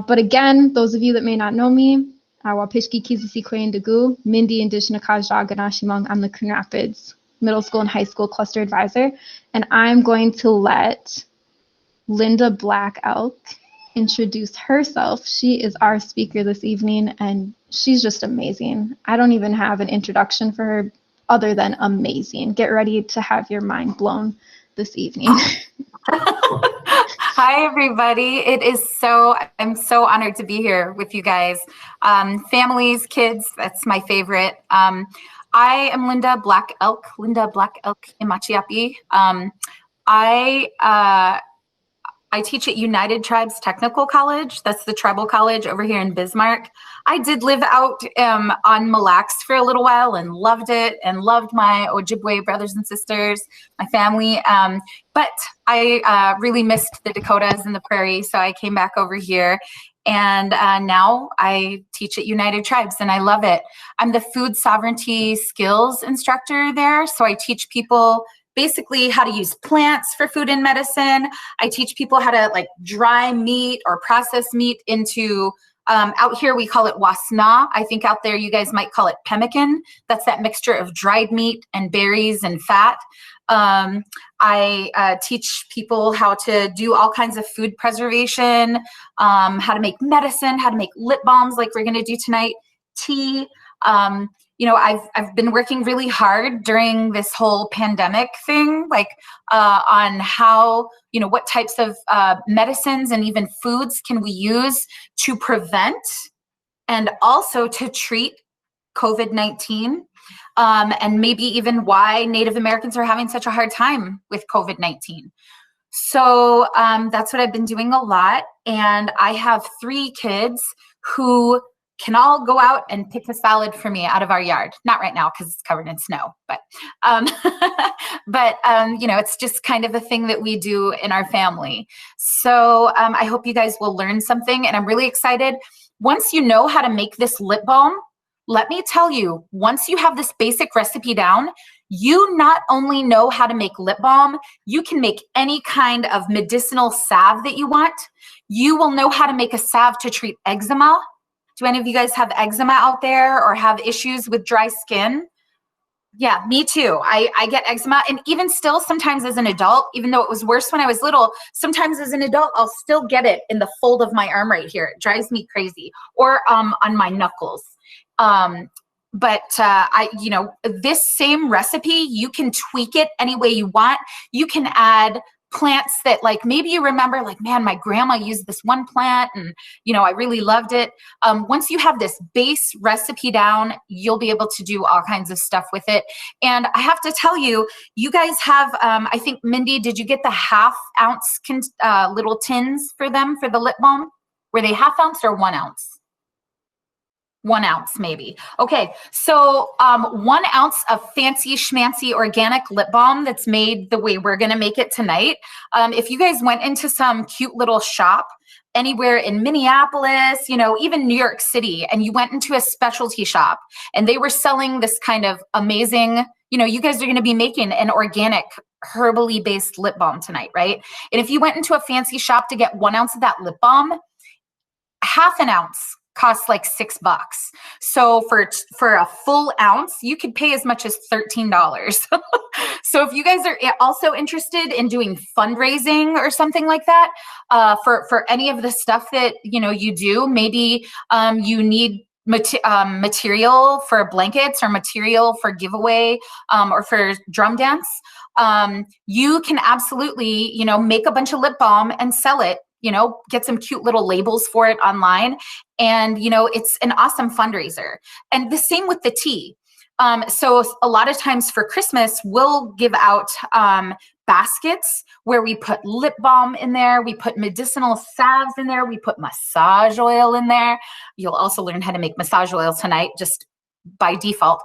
But again, those of you that may not know me, Wapishki Kizisi Koyen Degu, Mindy Indigenous Ganashimong, I'm the Coon Rapids Middle School and High School Cluster Advisor, and I'm going to let Linda Black Elk introduce herself. She is our speaker this evening, and she's just amazing. I don't even have an introduction for her other than amazing. Get ready to have your mind blown this evening. Hi, everybody. I'm so honored to be here with you guys. Families, kids, that's my favorite. I am Linda Black Elk Imachiapi. I teach at United Tribes Technical College. That's the tribal college over here in Bismarck. I did live out on Mille Lacs for a little while and loved it and loved my Ojibwe brothers and sisters, my family. But I really missed the Dakotas and the prairie, so I came back over here. And now I teach at United Tribes, and I love it. I'm the food sovereignty skills instructor there, so I teach people basically how to use plants for food and medicine. I teach people how to like dry meat or process meat into, out here we call it wasna. I think out there you guys might call it pemmican. That's that mixture of dried meat and berries and fat. I teach people how to do all kinds of food preservation, how to make medicine, how to make lip balms like we're gonna do tonight, tea. You know, I've been working really hard during this whole pandemic thing, like on how, you know, what types of medicines and even foods can we use to prevent and also to treat COVID-19, and maybe even why Native Americans are having such a hard time with COVID-19. So that's what I've been doing a lot. And I have 3 kids who can all go out and pick a salad for me out of our yard. Not right now because it's covered in snow, but you know, it's just kind of a thing that we do in our family. So I hope you guys will learn something, and I'm really excited. Once you know how to make this lip balm, let me tell you, once you have this basic recipe down, you not only know how to make lip balm, you can make any kind of medicinal salve that you want. You will know how to make a salve to treat eczema. Do any of you guys have eczema out there or have issues with dry skin? Yeah, me too. I get eczema, and even still sometimes as an adult, even though it was worse when I was little, sometimes as an adult, I'll still get it in the fold of my arm right here. It drives me crazy. Or on my knuckles. You know, this same recipe, you can tweak it any way you want. You can add plants that like maybe you remember, like, man, my grandma used this one plant and, you know, I really loved it. Once you have this base recipe down, you'll be able to do all kinds of stuff with it. And I have to tell you, you guys have, I think, Mindy, did you get the half-ounce little tins for them for the lip balm? Were they half-ounce or 1 ounce? 1 ounce maybe. Okay, so 1 ounce of fancy schmancy organic lip balm that's made the way we're gonna make it tonight. If you guys went into some cute little shop anywhere in Minneapolis, you know, even New York City, and you went into a specialty shop and they were selling this kind of amazing, you know, you guys are gonna be making an organic herbally based lip balm tonight, right? And if you went into a fancy shop to get 1 ounce of that lip balm, half an ounce costs like $6. So for a full ounce, you could pay as much as $13. So if you guys are also interested in doing fundraising or something like that, for any of the stuff that, you know, you do, maybe you need material for blankets or material for giveaway or for drum dance, you can absolutely, you know, make a bunch of lip balm and sell it. You know, get some cute little labels for it online. And, you know, it's an awesome fundraiser. And the same with the tea. So a lot of times for Christmas, we'll give out baskets where we put lip balm in there. We put medicinal salves in there. We put massage oil in there. You'll also learn how to make massage oil tonight. Just by default.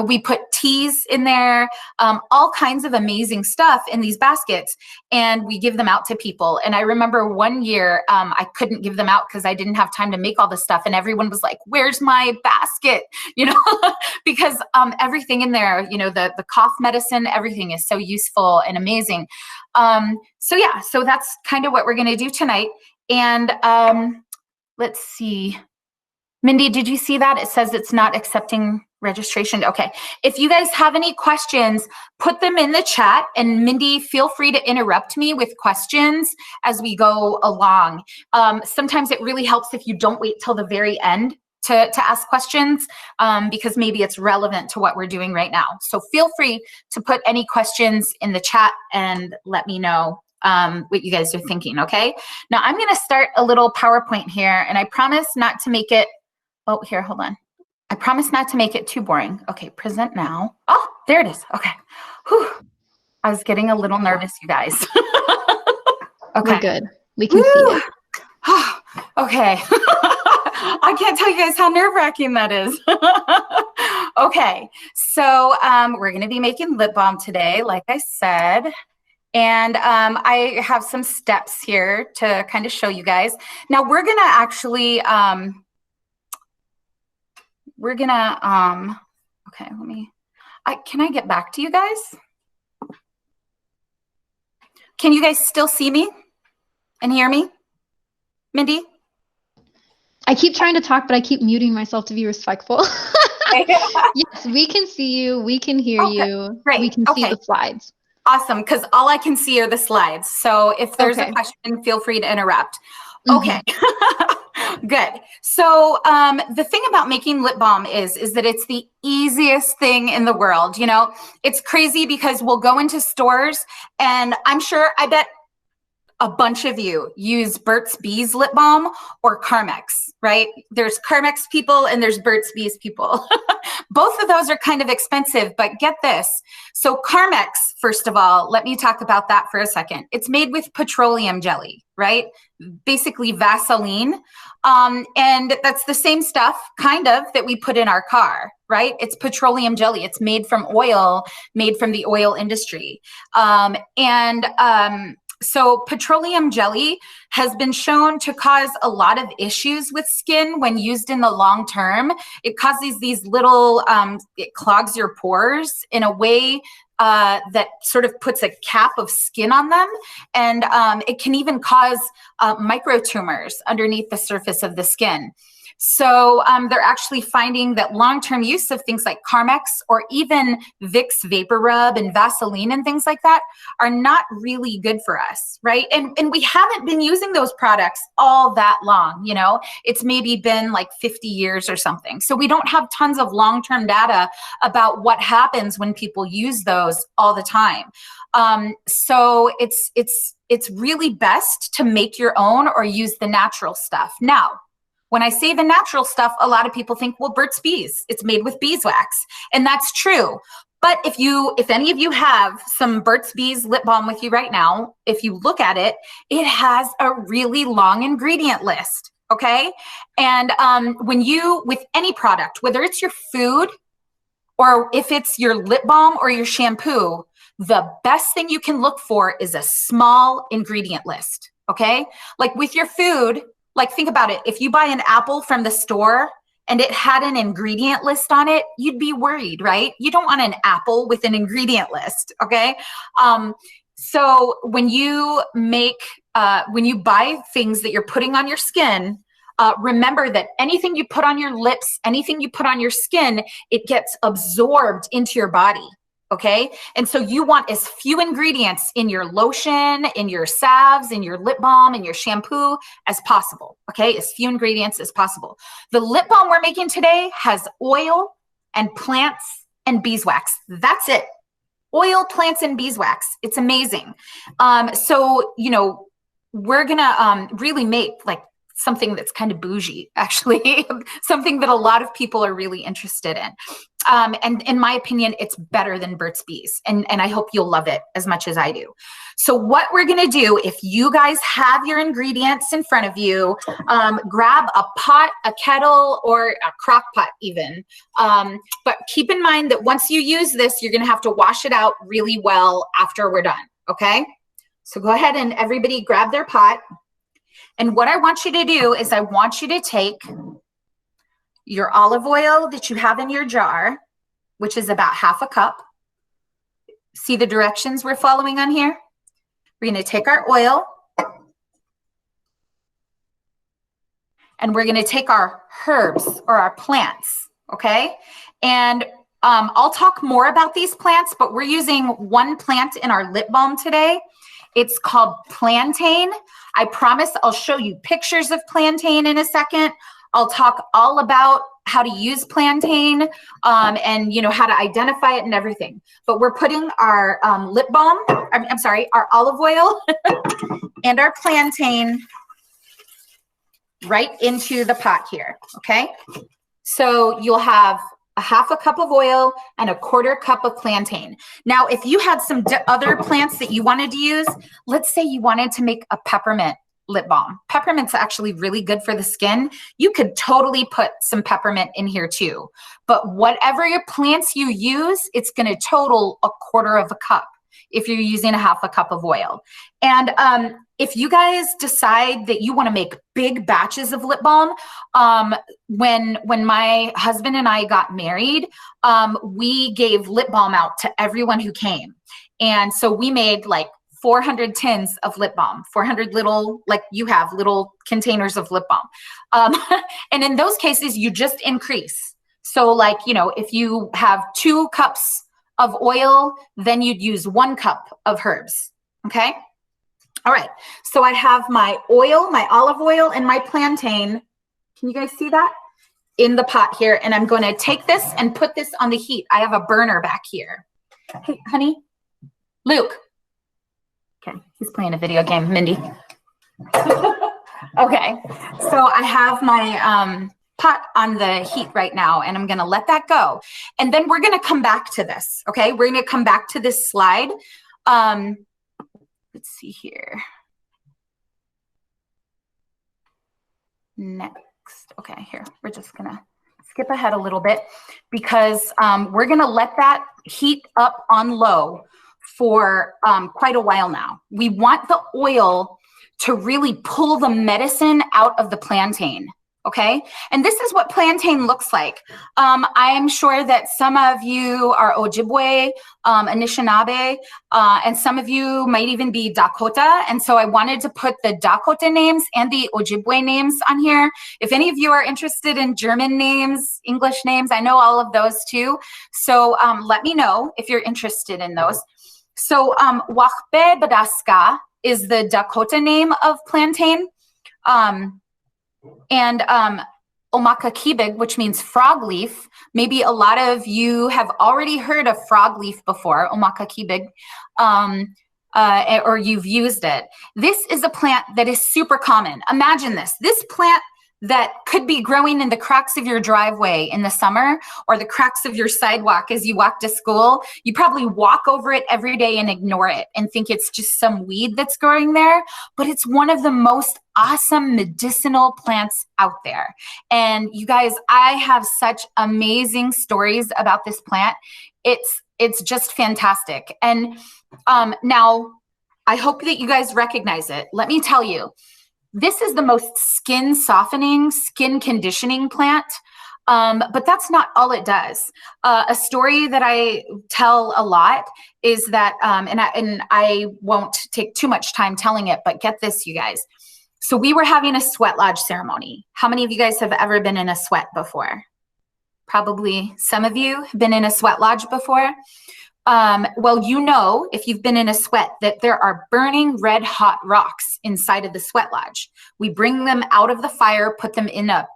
We put teas in there, all kinds of amazing stuff in these baskets, and we give them out to people. And I remember one year I couldn't give them out because I didn't have time to make all this stuff, and everyone was like, where's my basket? You know, because everything in there, you know, the cough medicine, everything is so useful and amazing. So yeah, so that's kind of what we're going to do tonight. And let's see. Mindy, did you see that? It says it's not accepting registration. Okay. If you guys have any questions, put them in the chat, and Mindy, feel free to interrupt me with questions as we go along. Sometimes it really helps if you don't wait till the very end to ask questions, because maybe it's relevant to what we're doing right now. So feel free to put any questions in the chat and let me know what you guys are thinking, okay? Now I'm gonna start a little PowerPoint here, and I promise not to make it, oh, here, hold on. I promise not to make it too boring. Okay, present now. Oh, there it is, okay. Whew. I was getting a little nervous, you guys. Okay. We're good, we can see it. Okay. I can't tell you guys how nerve-wracking that is. Okay, so we're gonna be making lip balm today, like I said. And I have some steps here to kind of show you guys. Now we're gonna actually, okay, let me, can I get back to you guys? Can you guys still see me and hear me? Mindy? I keep trying to talk, but I keep muting myself to be respectful. Yes, we can see you. We can hear you. Great. We can see the slides. Awesome, because all I can see are the slides. So if there's a question, feel free to interrupt. Okay, good. So the thing about making lip balm is that it's the easiest thing in the world. You know, it's crazy because we'll go into stores, and I bet a bunch of you use Burt's Bees lip balm or Carmex, right? There's Carmex people and there's Burt's Bees people. Both of those are kind of expensive, but get this. So Carmex, first of all, let me talk about that for a second. It's made with petroleum jelly, right? Basically Vaseline. And that's the same stuff, kind of, that we put in our car, right? It's petroleum jelly. It's made from oil, made from the oil industry. So petroleum jelly has been shown to cause a lot of issues with skin when used in the long term. It causes these little, it clogs your pores in a way that sort of puts a cap of skin on them. And it can even cause microtumors underneath the surface of the skin. So they're actually finding that long-term use of things like Carmex or even Vicks Vapor Rub and Vaseline and things like that are not really good for us, right? And we haven't been using those products all that long, you know? It's maybe been like 50 years or something. So we don't have tons of long-term data about what happens when people use those all the time. So it's really best to make your own or use the natural stuff. Now, when I say the natural stuff, a lot of people think, well, Burt's Bees, it's made with beeswax. And that's true. But if any of you have some Burt's Bees lip balm with you right now, if you look at it, it has a really long ingredient list, okay? And with any product, whether it's your food or if it's your lip balm or your shampoo, the best thing you can look for is a small ingredient list, okay? Like with your food, like think about it. If you buy an apple from the store and it had an ingredient list on it, you'd be worried, right? You don't want an apple with an ingredient list, okay? So when you buy things that you're putting on your skin, remember that anything you put on your lips, anything you put on your skin, it gets absorbed into your body. Okay. And so you want as few ingredients in your lotion, in your salves, in your lip balm, in your shampoo as possible. Okay. As few ingredients as possible. The lip balm we're making today has oil and plants and beeswax. That's it. Oil, plants, and beeswax. It's amazing. So, you know, we're going to really make like something that's kind of bougie, actually, something that a lot of people are really interested in. And in my opinion, it's better than Burt's Bees. And I hope you'll love it as much as I do. So what we're going to do, if you guys have your ingredients in front of you, grab a pot, a kettle, or a crock pot even. But keep in mind that once you use this, you're going to have to wash it out really well after we're done. Okay? So go ahead and everybody grab their pot. And what I want you to do is I want you to take your olive oil that you have in your jar, which is about half a cup. See the directions we're following on here? We're going to take our oil and we're going to take our herbs or our plants, okay? And I'll talk more about these plants, but we're using one plant in our lip balm today. It's called plantain. I promise I'll show you pictures of plantain in a second. I'll talk all about how to use plantain and, you know, how to identify it and everything. But we're putting our lip balm, I'm sorry, our olive oil and our plantain right into the pot here, okay? So you'll have a half a cup of oil and a quarter cup of plantain. Now, if you had some other plants that you wanted to use, let's say you wanted to make a peppermint lip balm. Peppermint's actually really good for the skin. You could totally put some peppermint in here too. But whatever your plants you use, it's going to total a quarter of a cup if you're using a half a cup of oil. And if you guys decide that you want to make big batches of lip balm, when my husband and I got married, we gave lip balm out to everyone who came. And so we made like 400 tins of lip balm, 400 little, like you have little containers of lip balm. And in those cases, you just increase. So like, you know, if you have 2 cups of oil, then you'd use 1 cup of herbs. Okay. All right. So I have my oil, my olive oil, and my plantain. Can you guys see that? In the pot here. And I'm going to take this and put this on the heat. I have a burner back here. Hey, honey, Luke. Okay, he's playing a video game, Mindy. Okay, so I have my pot on the heat right now, and I'm gonna let that go. And then we're gonna come back to this, okay? We're gonna come back to this slide. Let's see here. Next, okay, here. We're just gonna skip ahead a little bit because we're gonna let that heat up on low for quite a while now. We want the oil to really pull the medicine out of the plantain, okay? And this is what plantain looks like. I am sure that some of you are Ojibwe, Anishinaabe, and some of you might even be Dakota. And so I wanted to put the Dakota names and the Ojibwe names on here. If any of you are interested in German names, English names, I know all of those too. So let me know if you're interested in those. So Wachbe Badaska is the Dakota name of plantain. And Omaka-Kibig, which means frog leaf. Maybe a lot of you have already heard of frog leaf before, Omaka-Kibig, or you've used it. This is a plant that is super common. Imagine this. This plant that could be growing in the cracks of your driveway in the summer or the cracks of your sidewalk as you walk to school. You probably walk over it every day and ignore it and think it's just some weed that's growing there, but it's one of the most awesome medicinal plants out there. And you guys, I have such amazing stories about this plant. It's just fantastic. And now I hope that you guys recognize it. Let me tell you, this is the most skin softening, skin conditioning plant, but that's not all it does. A story that I tell a lot is that, and I won't take too much time telling it, but get this, you guys. So we were having a sweat lodge ceremony. How many of you guys have ever been in a sweat before? Probably some of you have been in a sweat lodge before. Well, you know, if you've been in a sweat, that there are burning red hot rocks inside of the sweat lodge. We bring them out of the fire, put them in a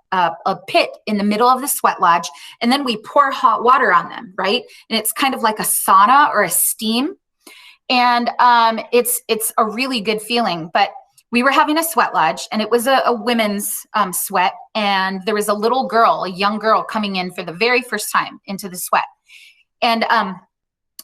pit in the middle of the sweat lodge, and then we pour hot water on them, right? And it's kind of like a sauna or a steam. And it's a really good feeling. But we were having a sweat lodge, and it was a women's sweat. And there was a little girl, a young girl coming in for the very first time into the sweat. And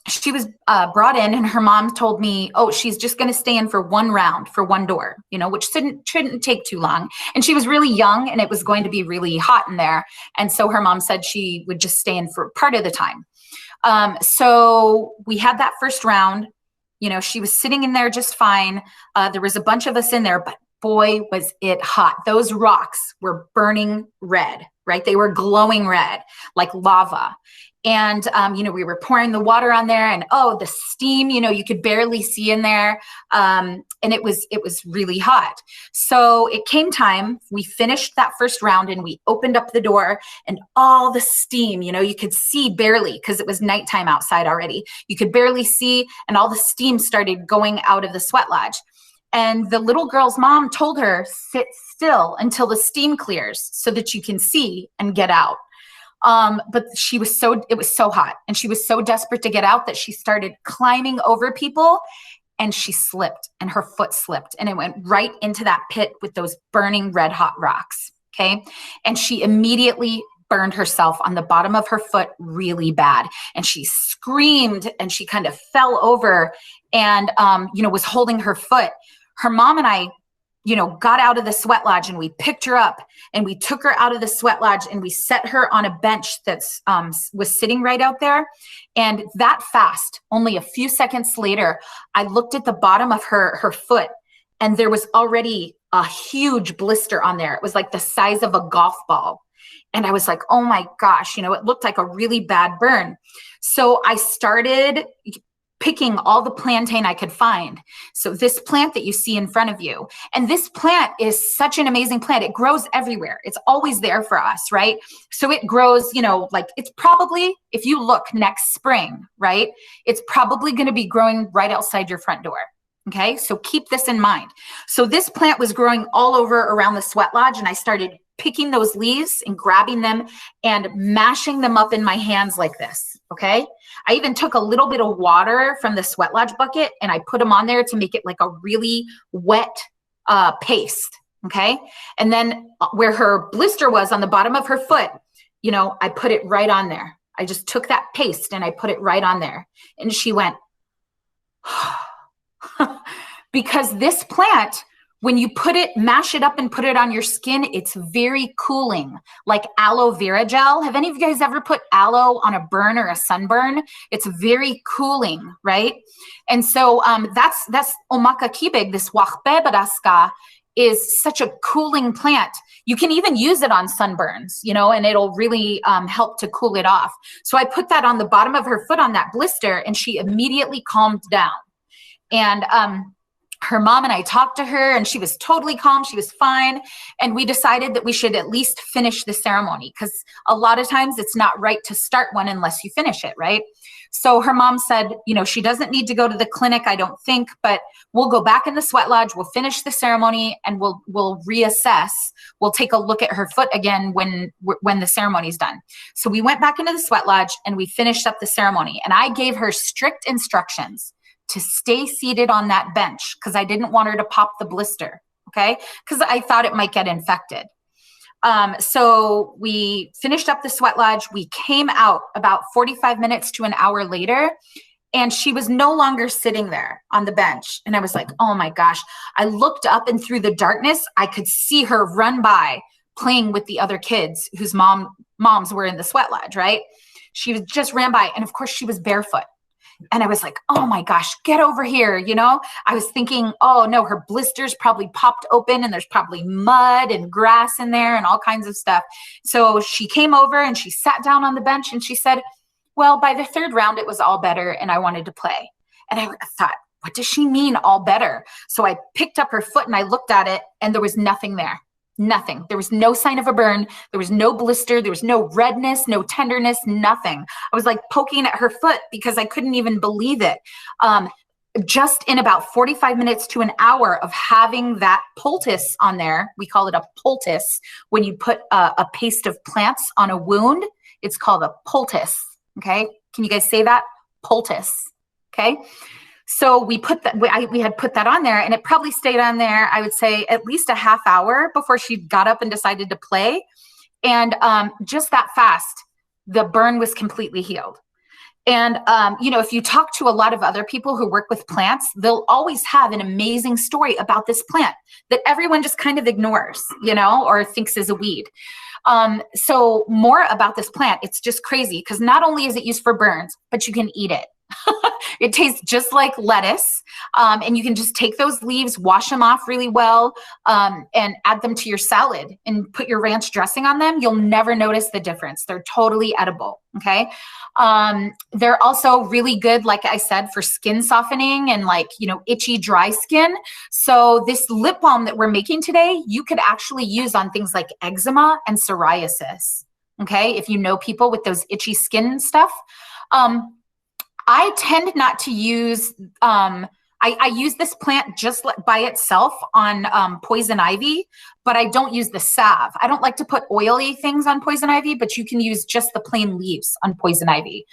she was brought in, and her mom told me, oh, she's just going to stay in for one round for one door, you know, which shouldn't take too long. And she was really young, and it was going to be really hot in there. And so her mom said she would just stay in for part of the time. So we had that first round. You know, she was sitting in there just fine. There was a bunch of us in there, but boy, was it hot. Those rocks were burning red, right? They were glowing red like lava. And, you know, we were pouring the water on there, and oh, the steam, you know, you could barely see in there. And it was really hot. So it came time, we finished that first round, and we opened up the door, and all the steam, you know, you could see barely, because it was nighttime outside already. You could barely see, and all the steam started going out of the sweat lodge. And the little girl's mom told her, sit still until the steam clears so that you can see and get out. But it was so hot, and she was so desperate to get out that she started climbing over people, and she slipped, and her foot slipped, and it went right into that pit with those burning red hot rocks. Okay. And she immediately burned herself on the bottom of her foot really bad. And she screamed, and she kind of fell over and, you know, was holding her foot. Her mom and I, you know, got out of the sweat lodge, and we picked her up, and we took her out of the sweat lodge, and we set her on a bench that's was sitting right out there. And that fast, only a few seconds later, I looked at the bottom of her foot, and there was already a huge blister on there. It was like the size of a golf ball. And I was like, oh my gosh, you know, it looked like a really bad burn. So I started picking all the plantain I could find. So this plant that you see in front of you, and this plant is such an amazing plant. It grows everywhere. It's always there for us, right? So it grows, you know, like it's probably, if you look next spring, right, it's probably going to be growing right outside your front door. Okay. So keep this in mind. So this plant was growing all over around the sweat lodge, and I started picking those leaves and grabbing them and mashing them up in my hands like this. Okay. I even took a little bit of water from the sweat lodge bucket, and I put them on there to make it like a really wet paste. Okay. And then where her blister was on the bottom of her foot, you know, I put it right on there. I just took that paste and I put it right on there. And she went, because this plant, when you mash it up and put it on your skin, it's very cooling, like aloe vera gel. Have any of you guys ever put aloe on a burn or a sunburn? It's very cooling, right? And so that's Omaka-kibig, this wachbebaraska, is such a cooling plant. You can even use it on sunburns, you know, and it'll really help to cool it off. So I put that on the bottom of her foot on that blister, and she immediately calmed down. And her mom and I talked to her, and she was totally calm. She was fine. And we decided that we should at least finish the ceremony, because a lot of times it's not right to start one unless you finish it, right? So her mom said, you know, she doesn't need to go to the clinic, I don't think, but we'll go back in the sweat lodge, we'll finish the ceremony, and we'll reassess. We'll take a look at her foot again when the ceremony's done. So we went back into the sweat lodge, and we finished up the ceremony. And I gave her strict instructions to stay seated on that bench, because I didn't want her to pop the blister, okay? Because I thought it might get infected. So we finished up the sweat lodge. We came out about 45 minutes to an hour later, and she was no longer sitting there on the bench. And I was like, oh my gosh. I looked up, and through the darkness, I could see her run by playing with the other kids whose moms were in the sweat lodge, right? She just ran by, and of course she was barefoot. And I was like, oh my gosh, get over here. You know, I was thinking, oh no, her blisters probably popped open, and there's probably mud and grass in there and all kinds of stuff. So she came over, and she sat down on the bench, and she said, well, by the third round, it was all better, and I wanted to play. And I thought, what does she mean all better? So I picked up her foot, and I looked at it, and there was nothing there. Nothing. There was no sign of a burn. There was no blister. There was no redness, no tenderness, nothing. I was like poking at her foot because I couldn't even believe it. Just in about 45 minutes to an hour of having that poultice on there, we call it a poultice. When you put a paste of plants on a wound, it's called a poultice. Okay. Can you guys say that? Poultice. Okay. So we put that, we had put that on there, and it probably stayed on there, I would say, at least a half hour before she got up and decided to play. And just that fast, the burn was completely healed. And, if you talk to a lot of other people who work with plants, they'll always have an amazing story about this plant that everyone just kind of ignores, or thinks is a weed. So more about this plant. It's just crazy because not only is it used for burns, but you can eat it. It tastes just like lettuce, and you can just take those leaves, wash them off really well, and add them to your salad and put your ranch dressing on them. You'll never notice the difference. They're totally edible, okay? They're also really good, like I said, for skin softening and itchy, dry skin. So this lip balm that we're making today, you could actually use on things like eczema and psoriasis, okay? If you know people with those itchy skin stuff. I tend not to use, I use this plant just by itself on poison ivy, but I don't use the salve. I don't like to put oily things on poison ivy, but you can use just the plain leaves on poison ivy.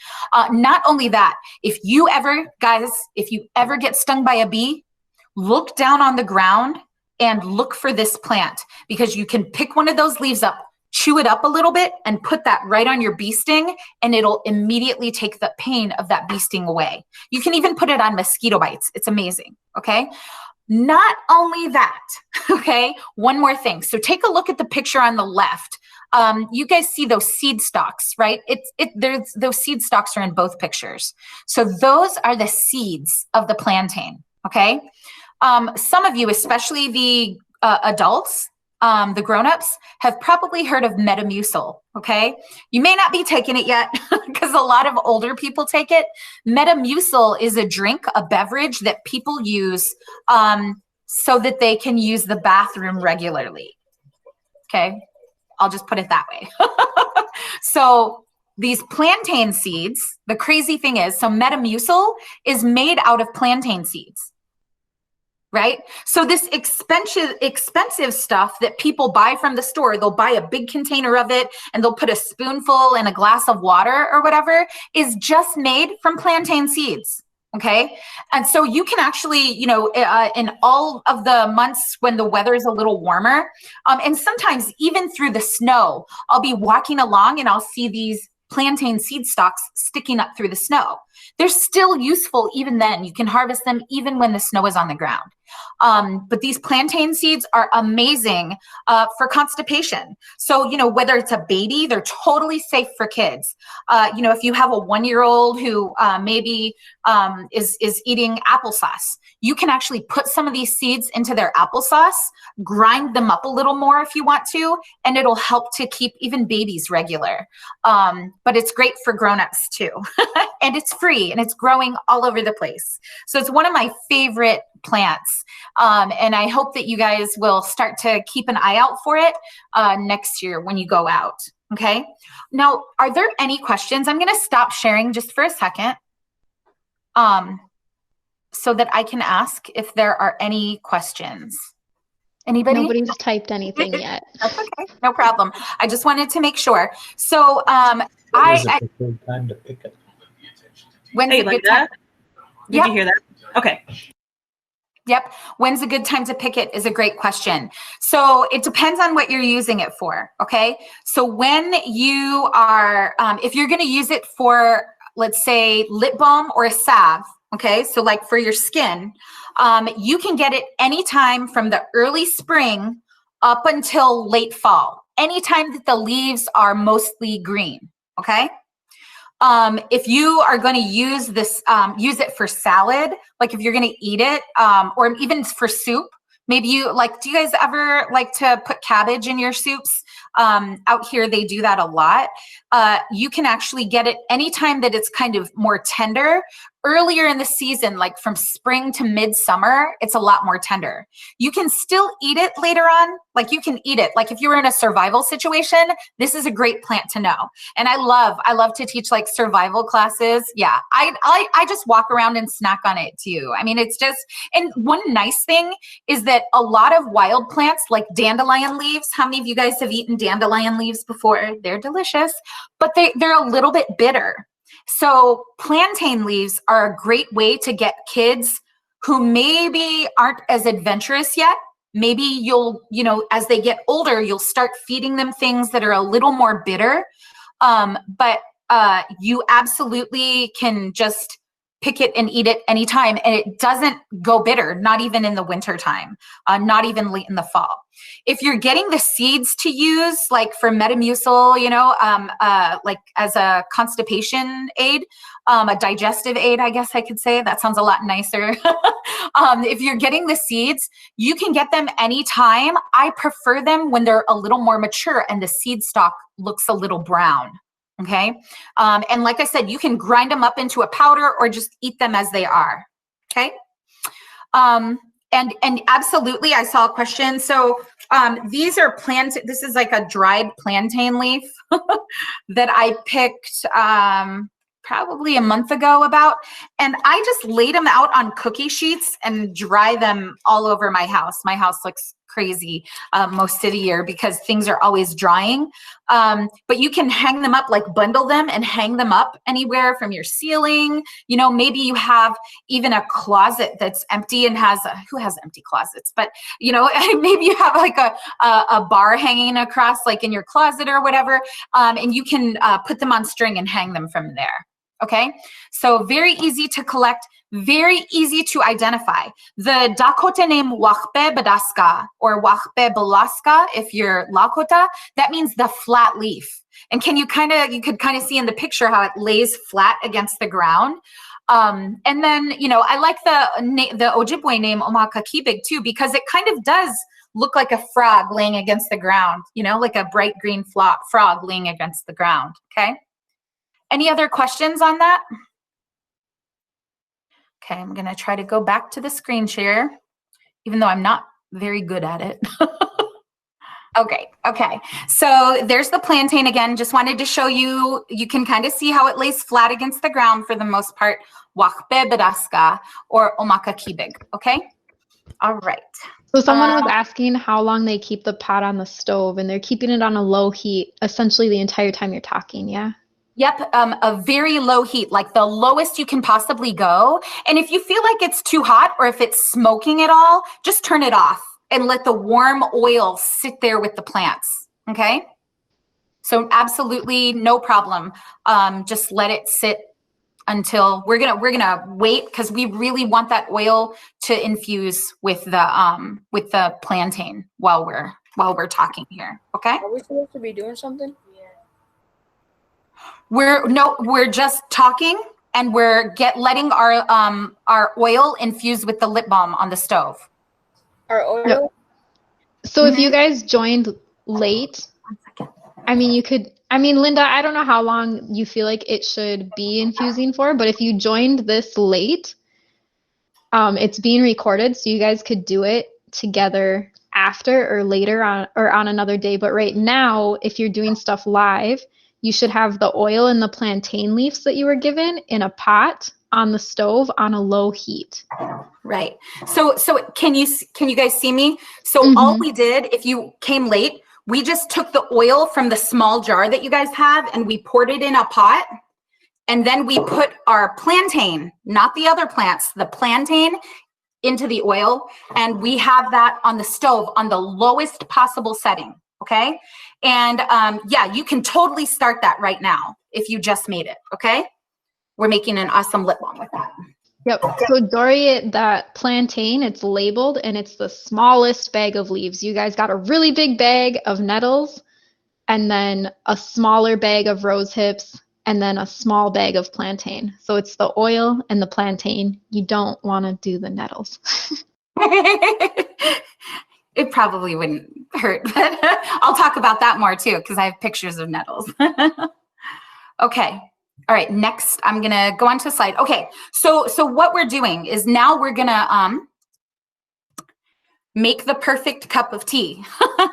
Not only that, if you ever get stung by a bee, look down on the ground and look for this plant, because you can pick one of those leaves up, chew it up a little bit, and put that right on your bee sting, and it'll immediately take the pain of that bee sting away. You can even put it on mosquito bites. It's amazing, okay? Not only that, okay, one more thing. So take a look at the picture on the left. You guys see those seed stalks, right? There's those seed stalks are in both pictures. So those are the seeds of the plantain, okay? Some of you, especially the adults, the grown-ups, have probably heard of Metamucil, okay? You may not be taking it yet because a lot of older people take it. Metamucil is a drink, a beverage that people use so that they can use the bathroom regularly, okay? I'll just put it that way. So these plantain seeds, the crazy thing is, so Metamucil is made out of plantain seeds. Right? So this expensive stuff that people buy from the store, they'll buy a big container of it and they'll put a spoonful in a glass of water or whatever, is just made from plantain seeds. Okay. And so you can actually, in all of the months when the weather is a little warmer, and sometimes even through the snow, I'll be walking along and I'll see these plantain seed stalks sticking up through the snow. They're still useful even then. You can harvest them even when the snow is on the ground. But these plantain seeds are amazing for constipation. So, whether it's a baby, they're totally safe for kids. If you have a 1-year-old who maybe is eating applesauce, you can actually put some of these seeds into their applesauce, grind them up a little more if you want to, and it'll help to keep even babies regular. But it's great for grown-ups too. And it's free and it's growing all over the place. So it's one of my favorite plants. And I hope that you guys will start to keep an eye out for it next year when you go out. Okay. Now, are there any questions? I'm going to stop sharing just for a second so that I can ask if there are any questions. Anybody? Nobody's typed anything yet. That's okay. No problem. I just wanted to make sure. So When's a good time to pick it? When's Hey, a good Linda, time? did you hear that? Okay. Yep. When's a good time to pick it is a great question. So it depends on what you're using it for. Okay. So when you are, if you're going to use it for, let's say, lip balm or a salve, okay, so like for your skin, you can get it anytime from the early spring up until late fall, anytime that the leaves are mostly green. Okay. If you are going to use this, use it for salad, like if you're going to eat it, or even for soup, maybe you do you guys ever like to put cabbage in your soups? Out here, they do that a lot. You can actually get it anytime that it's kind of more tender. Earlier in the season, like from spring to midsummer, it's a lot more tender. You can still eat it later on. Like you can eat it. Like if you were in a survival situation, this is a great plant to know. And I love to teach like survival classes. Yeah, I just walk around and snack on it too. I mean, it's just, and one nice thing is that a lot of wild plants like dandelion leaves, how many of you guys have eaten dandelion leaves before? They're delicious, but they're a little bit bitter. So plantain leaves are a great way to get kids who maybe aren't as adventurous yet. Maybe you'll, as they get older, you'll start feeding them things that are a little more bitter. But you absolutely can just pick it and eat it anytime, and it doesn't go bitter, not even in the winter time, not even late in the fall. If you're getting the seeds to use, like for Metamucil, like as a constipation aid, a digestive aid, I guess I could say, that sounds a lot nicer. If you're getting the seeds, you can get them anytime. I prefer them when they're a little more mature and the seed stalk looks a little brown. Okay. And like I said, you can grind them up into a powder or just eat them as they are. Okay. And absolutely, I saw a question. So these are this is like a dried plantain leaf that I picked probably a month ago and I just laid them out on cookie sheets and dry them all over my house. My house looks crazy most of the year because things are always drying. But you can hang them up, like bundle them and hang them up anywhere from your ceiling. Maybe you have even a closet that's empty and who has empty closets? But, maybe you have like a bar hanging across like in your closet or whatever. And you can put them on string and hang them from there. Okay. So very easy to collect. Very easy to identify. The Dakota name Wachpe Badaska or Wachpe Balaska, if you're Lakota, that means the flat leaf. And you could kind of see in the picture how it lays flat against the ground. And then, I like the Ojibwe name Omaka-Kibig too, because it kind of does look like a frog laying against the ground, like a bright green frog laying against the ground. Okay. Any other questions on that? Okay, I'm going to try to go back to the screen share, even though I'm not very good at it. Okay. So there's the plantain again. Just wanted to show you, you can kind of see how it lays flat against the ground for the most part. Wachpe Badaska or Omaka-Kibig. Okay? All right. So someone was asking how long they keep the pot on the stove, and they're keeping it on a low heat essentially the entire time you're talking, yeah? Yep, a very low heat, like the lowest you can possibly go. And if you feel like it's too hot or if it's smoking at all, just turn it off and let the warm oil sit there with the plants, okay? So absolutely no problem. Just let it sit until we're gonna wait because we really want that oil to infuse with the plantain while we're talking here, okay? Are we supposed to be doing something? We're just talking and we're letting our oil infuse with the lip balm on the stove. Our oil? Yep. So if you guys joined late, Linda, I don't know how long you feel like it should be infusing for, but if you joined this late, it's being recorded, so you guys could do it together after or later on another day. But right now, if you're doing stuff live, you should have the oil and the plantain leaves that you were given in a pot on the stove on a low heat. Right. So can you guys see me? So all we did, if you came late, we just took the oil from the small jar that you guys have and we poured it in a pot. And then we put our plantain, not the other plants, the plantain into the oil. And we have that on the stove on the lowest possible setting. Okay. And yeah, you can totally start that right now if you just made it. Okay. We're making an awesome lip balm with that. Yep. So Dory, that plantain, it's labeled and it's the smallest bag of leaves. You guys got a really big bag of nettles and then a smaller bag of rose hips and then a small bag of plantain. So it's the oil and the plantain. You don't want to do the nettles. It probably wouldn't hurt, but I'll talk about that more too, because I have pictures of nettles. Okay. All right. Next, I'm going to go on to a slide. Okay. So what we're doing is now we're going to make the perfect cup of tea.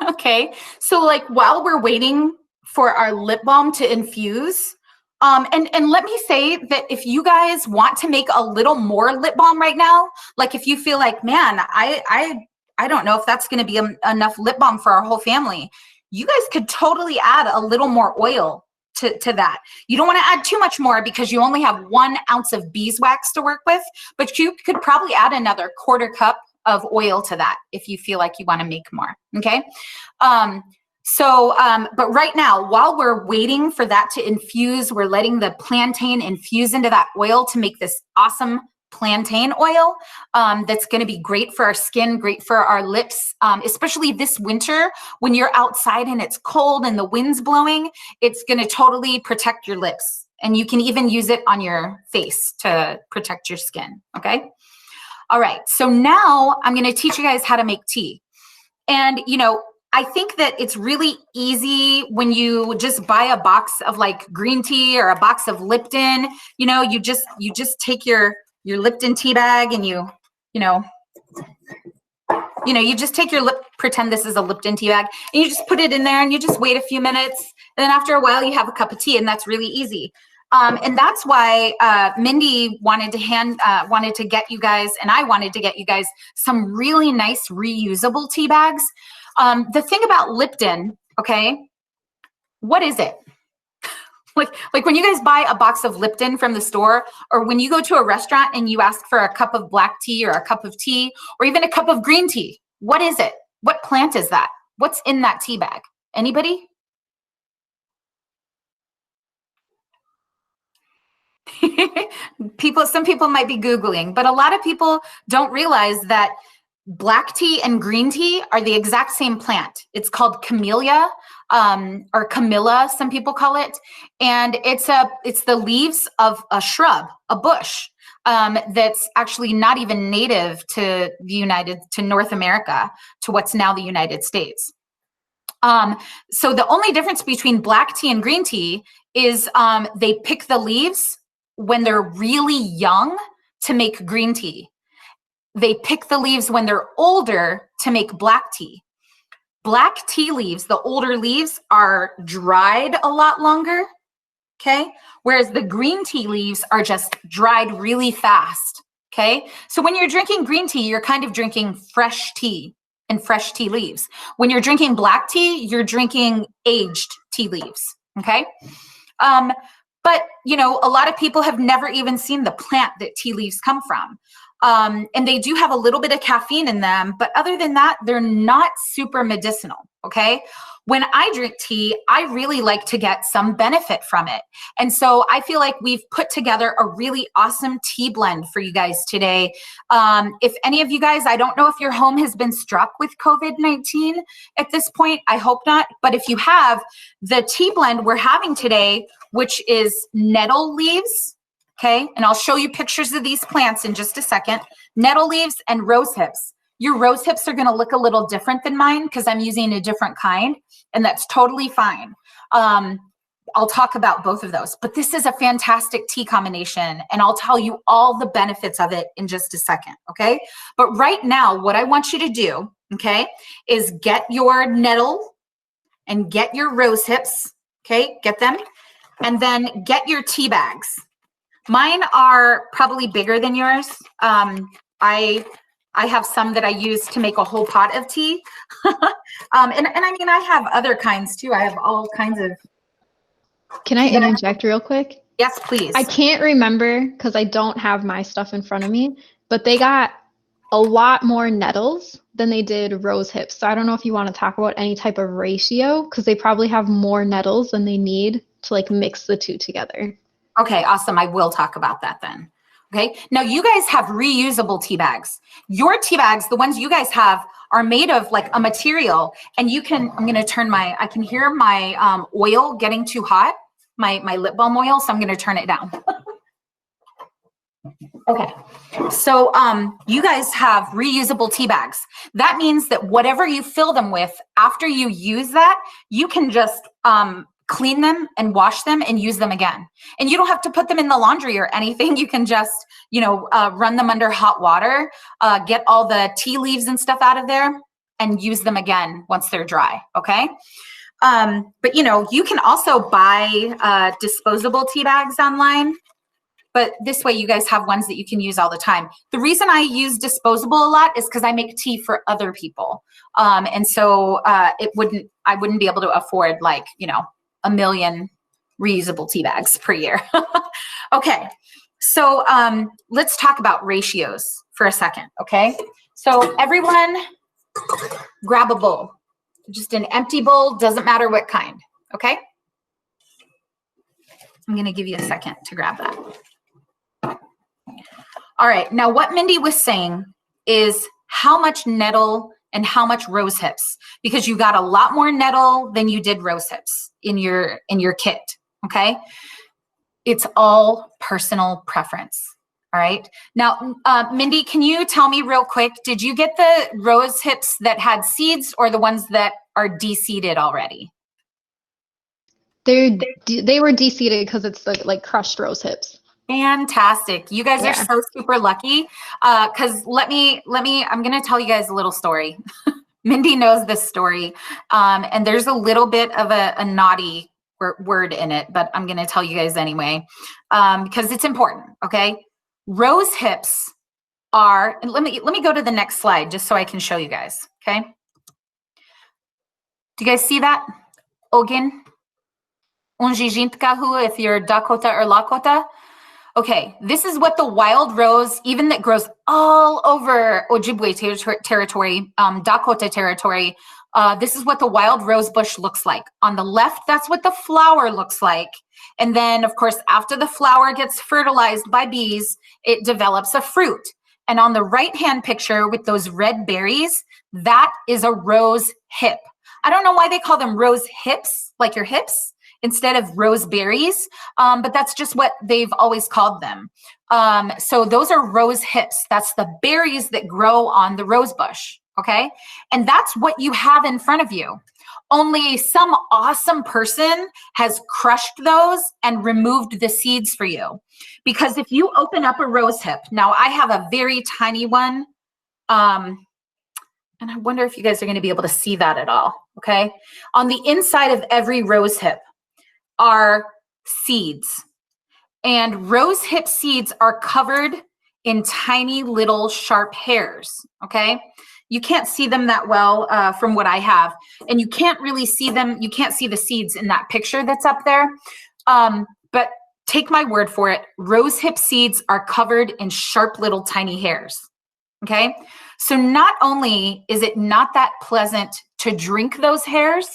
Okay. So like while we're waiting for our lip balm to infuse, and let me say that if you guys want to make a little more lip balm right now, like if you feel like, man, I don't know if that's going to be enough lip balm for our whole family, you guys could totally add a little more oil to that. You don't want to add too much more because you only have 1 ounce of beeswax to work with, but you could probably add another 1/4 cup of oil to that if you feel like you want to make more, okay? But right now, while we're waiting for that to infuse, we're letting the plantain infuse into that oil to make this awesome plantain oil that's going to be great for our skin, great for our lips, especially this winter when you're outside and it's cold and the wind's blowing. It's going to totally protect your lips, and you can even use it on your face to protect your skin, okay? All right, so now I'm going to teach you guys how to make tea. And, you know, I think that it's really easy when you just buy a box of like green tea or a box of Lipton. You know, you just take your Lipton tea bag and you just take your pretend this is a Lipton tea bag, and you just put it in there and you just wait a few minutes, and then after a while you have a cup of tea, and that's really easy. And that's why Mindy wanted to get you guys, and I wanted to get you guys some really nice reusable tea bags. The thing about Lipton, okay, what is it? Like when you guys buy a box of Lipton from the store, or when you go to a restaurant and you ask for a cup of black tea or a cup of tea or even a cup of green tea, what is it? What plant is that? What's in that tea bag? Anybody? Some people might be Googling, but a lot of people don't realize that black tea and green tea are the exact same plant. It's called camellia, or Camilla, some people call it. And it's the leaves of a shrub, a bush, that's actually not even native to North America, to what's now the United States. So the only difference between black tea and green tea is they pick the leaves when they're really young to make green tea. They pick the leaves when they're older to make black tea. Black tea leaves, the older leaves, are dried a lot longer, okay? Whereas the green tea leaves are just dried really fast, okay? So when you're drinking green tea, you're kind of drinking fresh tea and fresh tea leaves. When you're drinking black tea, you're drinking aged tea leaves, okay? But, you know, a lot of people have never even seen the plant that tea leaves come from. And they do have a little bit of caffeine in them, but other than that, they're not super medicinal, okay? When I drink tea, I really like to get some benefit from it. And so I feel like we've put together a really awesome tea blend for you guys today. If any of you guys, I don't know if your home has been struck with COVID-19 at this point, I hope not. But if you have, the tea blend we're having today, which is nettle leaves, okay? And I'll show you pictures of these plants in just a second. Nettle leaves and rose hips. Your rose hips are going to look a little different than mine because I'm using a different kind, and that's totally fine. I'll talk about both of those, but this is a fantastic tea combination, and I'll tell you all the benefits of it in just a second, okay? But right now, what I want you to do, okay, is get your nettle and get your rose hips, okay? Get them, and then get your tea bags. Mine are probably bigger than yours. I have some that I use to make a whole pot of tea. And I mean, I have other kinds too. I have all kinds of. Can I interject real quick? Yes, please. I can't remember because I don't have my stuff in front of me, but they got a lot more nettles than they did rose hips. So I don't know if you want to talk about any type of ratio because they probably have more nettles than they need to like mix the two together. Okay, awesome. I will talk about that then. Okay, now you guys have reusable tea bags. Your tea bags, the ones you guys have, are made of like a material, and you can, I'm going to turn my, I can hear my oil getting too hot, my lip balm oil, so I'm going to turn it down. Okay, so you guys have reusable tea bags. That means that whatever you fill them with, after you use that, you can just clean them and wash them and use them again. And you don't have to put them in the laundry or anything. You can just, you know, run them under hot water, get all the tea leaves and stuff out of there and use them again once they're dry, okay? But, you know, you can also buy disposable tea bags online, but this way you guys have ones that you can use all the time. The reason I use disposable a lot is because I make tea for other people. And so I wouldn't be able to afford like, you know, a million reusable tea bags per year. Okay, so let's talk about ratios for a second, okay? So everyone grab a bowl, just an empty bowl, doesn't matter what kind, okay? I'm gonna give you a second to grab that. All right, now what Mindy was saying is how much nettle and how much rose hips, because you got a lot more nettle than you did rose hips in your kit, okay? It's all personal preference, all right? Now, Mindy, can you tell me real quick, did you get the rose hips that had seeds or the ones that are de-seeded already? They were de-seeded because it's like crushed rose hips. Fantastic. You guys are so super lucky. Because I'm going to tell you guys a little story. Mindy knows this story. And there's a little bit of a naughty word in it, but I'm going to tell you guys anyway, because it's important. Okay. Rose hips are, and let me go to the next slide just so I can show you guys. Okay. Do you guys see that? Ogin? Unjijintkahu if you're Dakota or Lakota. Okay, this is what the wild rose, even that grows all over Ojibwe territory, Dakota territory, this is what the wild rose bush looks like. On the left, that's what the flower looks like. And then, of course, after the flower gets fertilized by bees, it develops a fruit. And on the right-hand picture with those red berries, that is a rose hip. I don't know why they call them rose hips, like your hips, instead of rose berries, but that's just what they've always called them. So those are rose hips. That's the berries that grow on the rose bush, okay? And that's what you have in front of you. Only some awesome person has crushed those and removed the seeds for you. Because if you open up a rose hip, now I have a very tiny one, and I wonder if you guys are gonna be able to see that at all, okay? On the inside of every rose hip are seeds, and rose hip seeds are covered in tiny little sharp hairs, okay? You can't see them that well from what I have, and you can't really see them, you can't see the seeds in that picture that's up there, but take my word for it, rose hip seeds are covered in sharp little tiny hairs, okay? So not only is it not that pleasant to drink those hairs,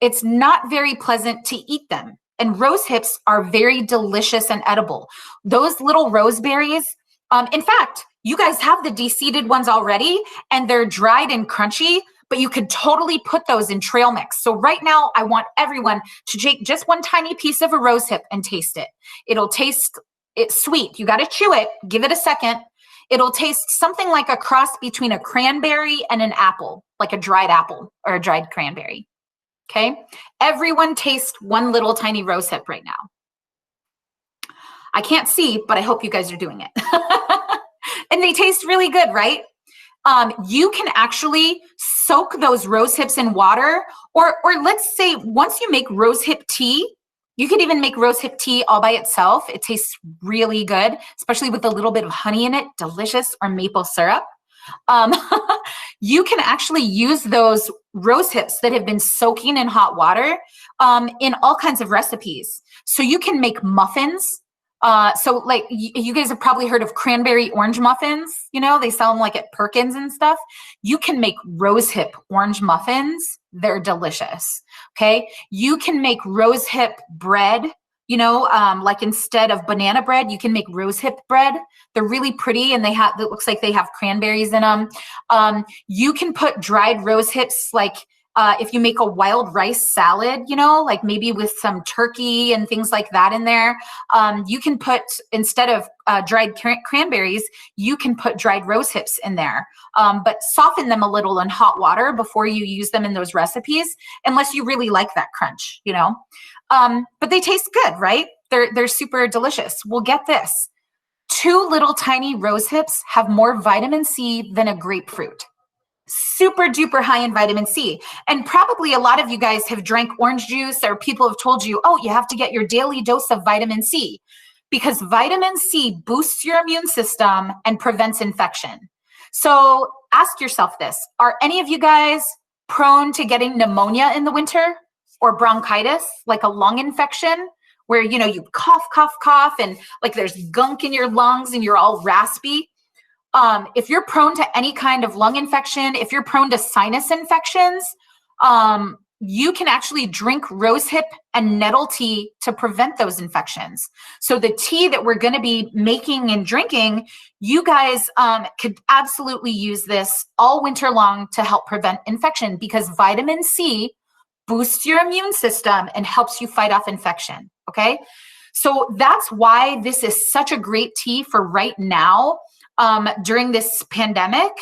it's not very pleasant to eat them. And rose hips are very delicious and edible. Those little rose berries, in fact, you guys have the de-seeded ones already, and they're dried and crunchy, but you could totally put those in trail mix. So right now, I want everyone to take just one tiny piece of a rose hip and taste it. It'll taste sweet. You got to chew it. Give it a second. It'll taste something like a cross between a cranberry and an apple, like a dried apple or a dried cranberry. Okay, everyone taste one little tiny rose hip right now. I can't see, but I hope you guys are doing it. And they taste really good, right? You can actually soak those rose hips in water, or let's say once you make rose hip tea, you could even make rose hip tea all by itself. It tastes really good, especially with a little bit of honey in it, delicious, or maple syrup. You can actually use those rose hips that have been soaking in hot water in all kinds of recipes. So you can make muffins. So like you guys have probably heard of cranberry orange muffins. You know, they sell them like at Perkins and stuff. You can make rose hip orange muffins. They're delicious. Okay. You can make rose hip bread. You know, like instead of banana bread, you can make rose hip bread. They're really pretty, and it looks like they have cranberries in them. You can put dried rose hips, like if you make a wild rice salad, you know, like maybe with some turkey and things like that in there. You can put, instead of dried cranberries, you can put dried rose hips in there, but soften them a little in hot water before you use them in those recipes, unless you really like that crunch, you know. But they taste good, right? They're super delicious. Well, get this. 2 little tiny rose hips have more vitamin C than a grapefruit. Super duper high in vitamin C. And probably a lot of you guys have drank orange juice, or people have told you, oh, you have to get your daily dose of vitamin C, because vitamin C boosts your immune system and prevents infection. So ask yourself this. Are any of you guys prone to getting pneumonia in the winter? or bronchitis, like a lung infection, where, you know, you cough, cough, cough, and like there's gunk in your lungs and you're all raspy. If you're prone to any kind of lung infection, if you're prone to sinus infections, you can actually drink rosehip and nettle tea to prevent those infections. So the tea that we're going to be making and drinking, you guys could absolutely use this all winter long to help prevent infection, because vitamin C boosts your immune system and helps you fight off infection. Okay, so that's why this is such a great tea for right now during this pandemic,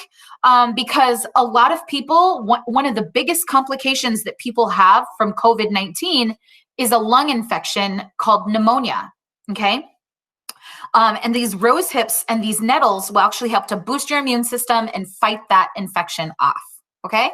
because a lot of people, one of the biggest complications that people have from COVID-19 is a lung infection called pneumonia. Okay. And these rose hips and these nettles will actually help to boost your immune system and fight that infection off. Okay.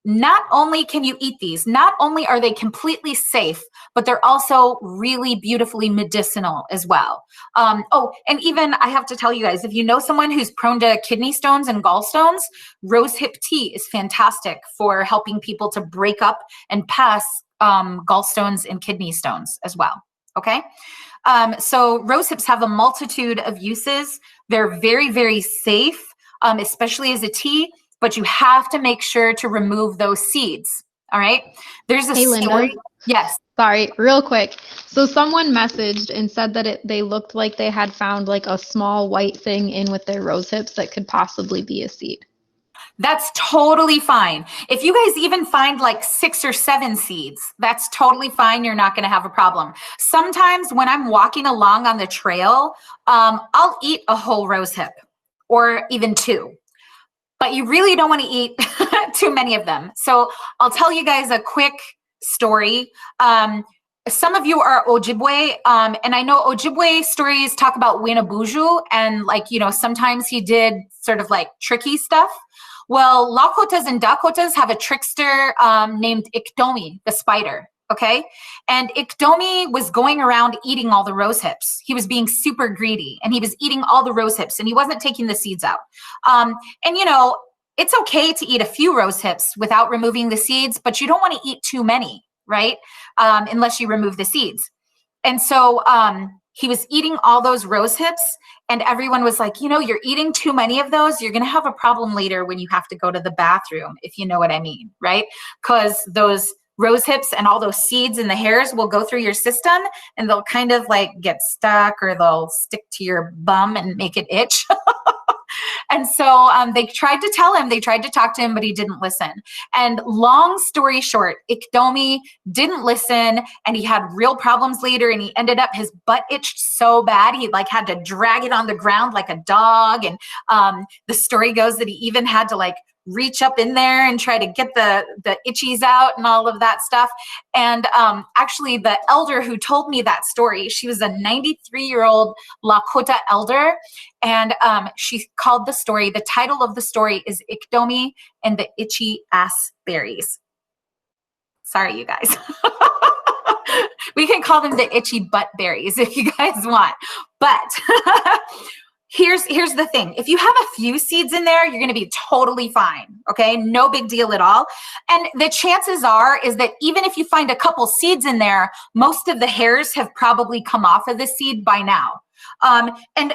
Not only can you eat these, not only are they completely safe, but they're also really beautifully medicinal as well. Oh, and even I have to tell you guys, if you know someone who's prone to kidney stones and gallstones, rosehip tea is fantastic for helping people to break up and pass gallstones and kidney stones as well. Okay. So rosehips have a multitude of uses. They're very, very safe, especially as a tea. But you have to make sure to remove those seeds. All right. There's a story. Linda. Yes. Sorry, real quick. So someone messaged and said that they looked like they had found like a small white thing in with their rose hips that could possibly be a seed. That's totally fine. If you guys even find like 6 or 7 seeds, that's totally fine. You're not going to have a problem. Sometimes when I'm walking along on the trail, I'll eat a whole rose hip or even 2. But you really don't want to eat too many of them. So I'll tell you guys a quick story. Some of you are Ojibwe, and I know Ojibwe stories talk about Winabuju, and like, you know, sometimes he did sort of like tricky stuff. Well, Lakotas and Dakotas have a trickster named Iktomi, the spider. Okay. And Iktomi was going around eating all the rose hips. He was being super greedy and he was eating all the rose hips and he wasn't taking the seeds out. And you know, it's okay to eat a few rose hips without removing the seeds, but you don't want to eat too many, right? Unless you remove the seeds. And so he was eating all those rose hips and everyone was like, you know, you're eating too many of those. You're going to have a problem later when you have to go to the bathroom, if you know what I mean, right? Because those rose hips and all those seeds and the hairs will go through your system and they'll kind of like get stuck or they'll stick to your bum and make it itch. And so they tried to tell him, they tried to talk to him, but he didn't listen. And long story short, Iktomi didn't listen and he had real problems later and he ended up, his butt itched so bad, he like had to drag it on the ground like a dog. And the story goes that he even had to like reach up in there and try to get the itchies out and all of that stuff. And actually the elder who told me that story, she was a 93-year-old Lakota elder. And she called the story, the title of the story is Iktomi and the Itchy Ass Berries. Sorry, you guys. We can call them the itchy butt berries if you guys want. But Here's the thing. If you have a few seeds in there, you're going to be totally fine. Okay. No big deal at all. And the chances are is that even if you find a couple seeds in there, most of the hairs have probably come off of the seed by now. And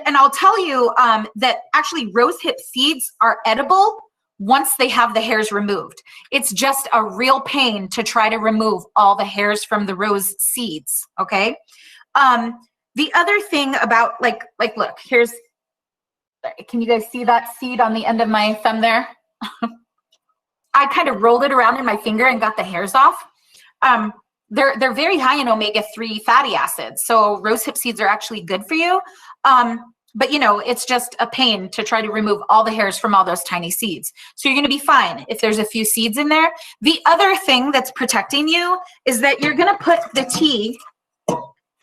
I'll tell you that actually rosehip seeds are edible once they have the hairs removed. It's just a real pain to try to remove all the hairs from the rose seeds. Okay. The other thing about like look, here's, can you guys see that seed on the end of my thumb there? I kind of rolled it around in my finger and got the hairs off. They're very high in omega-3 fatty acids. So rosehip seeds are actually good for you. But you know, it's just a pain to try to remove all the hairs from all those tiny seeds. So you're going to be fine if there's a few seeds in there. The other thing that's protecting you is that you're going to put the tea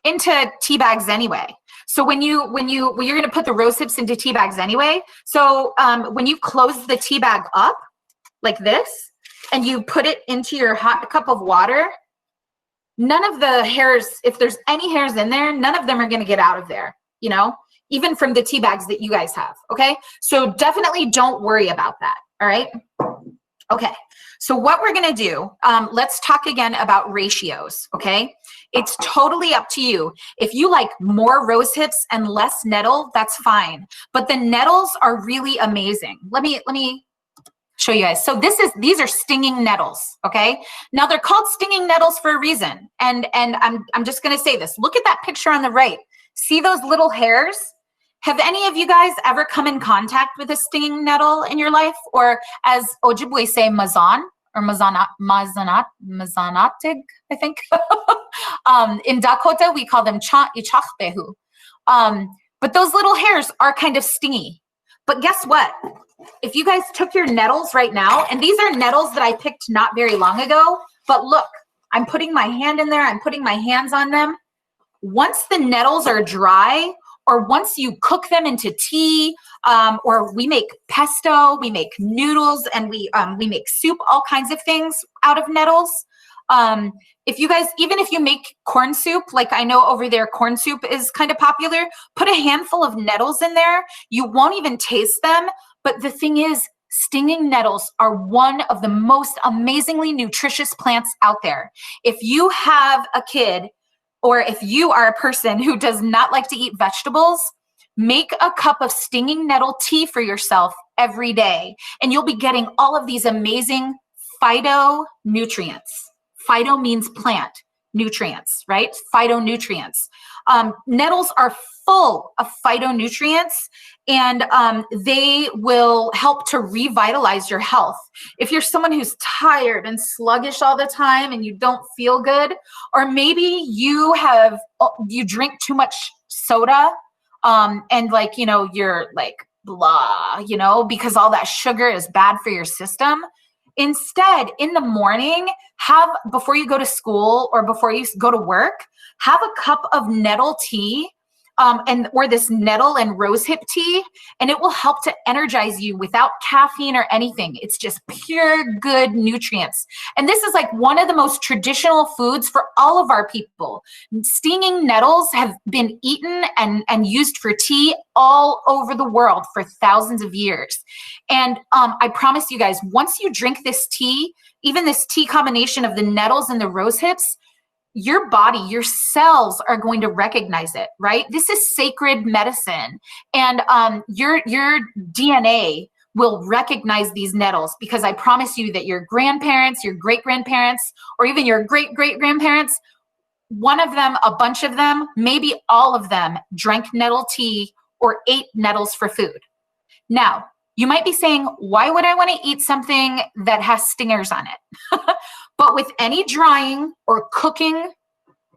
into tea bags anyway. So when you're going to put the rose hips into tea bags anyway. So when you close the tea bag up like this and you put it into your hot cup of water, none of the hairs, if there's any hairs in there, none of them are going to get out of there, you know, even from the tea bags that you guys have. Okay. So definitely don't worry about that. All right. Okay, so what we're gonna do, let's talk again about ratios, okay? It's totally up to you. If you like more rose hips and less nettle, that's fine. But the nettles are really amazing. Let me show you guys. So these are stinging nettles, okay? Now they're called stinging nettles for a reason. And I'm just gonna say this. Look at that picture on the right. See those little hairs? Have any of you guys ever come in contact with a stinging nettle in your life? Or as Ojibwe say, mazan or mazanatig, I think. In Dakota, we call them ichachbehu. But those little hairs are kind of stingy. But guess what? If you guys took your nettles right now, and these are nettles that I picked not very long ago, but look, I'm putting my hand in there, I'm putting my hands on them. Once the nettles are dry, or once you cook them into tea, or we make pesto, we make noodles, and we make soup, all kinds of things out of nettles. If you guys, even if you make corn soup, like I know over there corn soup is kind of popular, put a handful of nettles in there. You won't even taste them. But the thing is, stinging nettles are one of the most amazingly nutritious plants out there. If you have a kid, or if you are a person who does not like to eat vegetables, make a cup of stinging nettle tea for yourself every day, and you'll be getting all of these amazing phytonutrients. Phyto means plant, nutrients, right? Phytonutrients. Nettles are full of phytonutrients, and they will help to revitalize your health. If you're someone who's tired and sluggish all the time and you don't feel good, or maybe you drink too much soda, and like, you know, you're like blah, you know, because all that sugar is bad for your system. Instead, in the morning, before you go to school or before you go to work, have a cup of nettle tea, or this nettle and rosehip tea, and it will help to energize you without caffeine or anything. It's just pure good nutrients. And this is like one of the most traditional foods for all of our people. Stinging nettles have been eaten and used for tea all over the world for thousands of years. And I promise you guys, once you drink this tea, even this tea combination of the nettles and the rosehips, your body, your cells are going to recognize it, right? This is sacred medicine. And your DNA will recognize these nettles, because I promise you that your grandparents, your great-grandparents, or even your great-great-grandparents, one of them, a bunch of them, maybe all of them drank nettle tea or ate nettles for food. Now, you might be saying, why would I want to eat something that has stingers on it? But with any drying or cooking,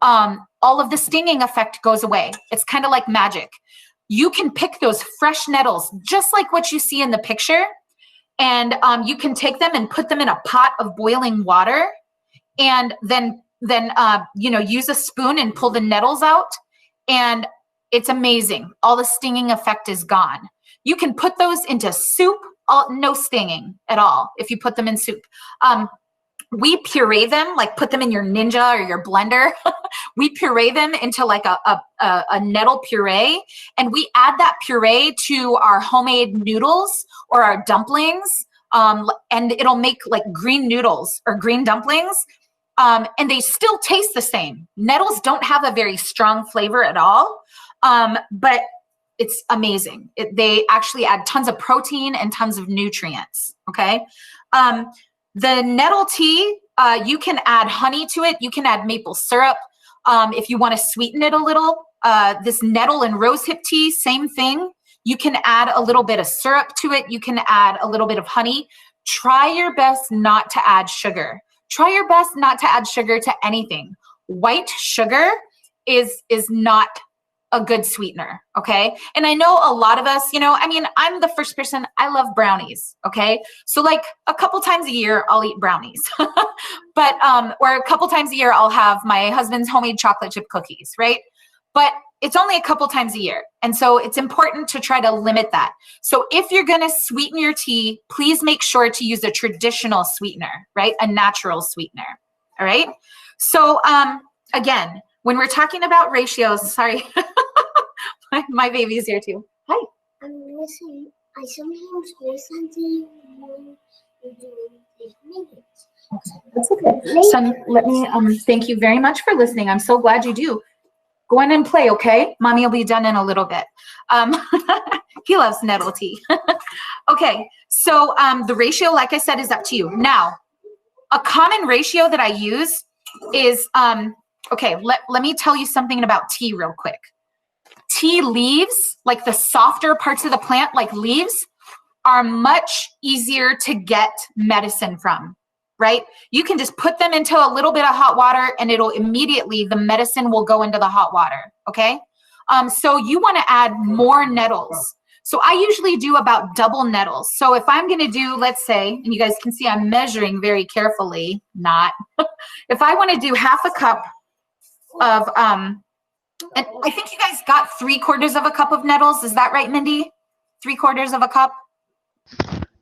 all of the stinging effect goes away. It's kind of like magic. You can pick those fresh nettles, just like what you see in the picture, and you can take them and put them in a pot of boiling water, and then use a spoon and pull the nettles out, and it's amazing. All the stinging effect is gone. You can put those into soup, no stinging at all if you put them in soup. We puree them, like put them in your Ninja or your blender. We puree them into like a nettle puree, and we add that puree to our homemade noodles or our dumplings, and it'll make like green noodles or green dumplings, and they still taste the same. Nettles don't have a very strong flavor at all, but it's amazing. They actually add tons of protein and tons of nutrients, okay? The nettle tea, you can add honey to it. You can add maple syrup if you want to sweeten it a little. This nettle and rosehip tea, same thing. You can add a little bit of syrup to it. You can add a little bit of honey. Try your best not to add sugar. Try your best not to add sugar to anything. White sugar is not a good sweetener, okay? And I know a lot of us, I'm the first person, I love brownies, okay? So like a couple times a year, I'll eat brownies. But, or a couple times a year, I'll have my husband's homemade chocolate chip cookies, right? But it's only a couple times a year. And so it's important to try to limit that. So if you're gonna sweeten your tea, please make sure to use a traditional sweetener, right? A natural sweetener, all right? So again, when we're talking about ratios, sorry, my baby's here too. Hi. Listen, I sometimes hear something when you're doing That's okay. Son, let me, thank you very much for listening. I'm so glad you do. Go in and play, okay? Mommy will be done in a little bit. He loves nettle tea. Okay, so the ratio, like I said, is up to you. Now, a common ratio that I use is, okay, let me tell you something about tea real quick. Tea leaves, like the softer parts of the plant, like leaves, are much easier to get medicine from, right? You can just put them into a little bit of hot water and it'll immediately, the medicine will go into the hot water, okay? So you want to add more nettles. So I usually do about double nettles. So if I'm going to do, let's say, and you guys can see I'm measuring very carefully, not. If I want to do half a cup of, and I think you guys got 3/4 of a cup of nettles. Is that right, Mindy? 3/4 of a cup?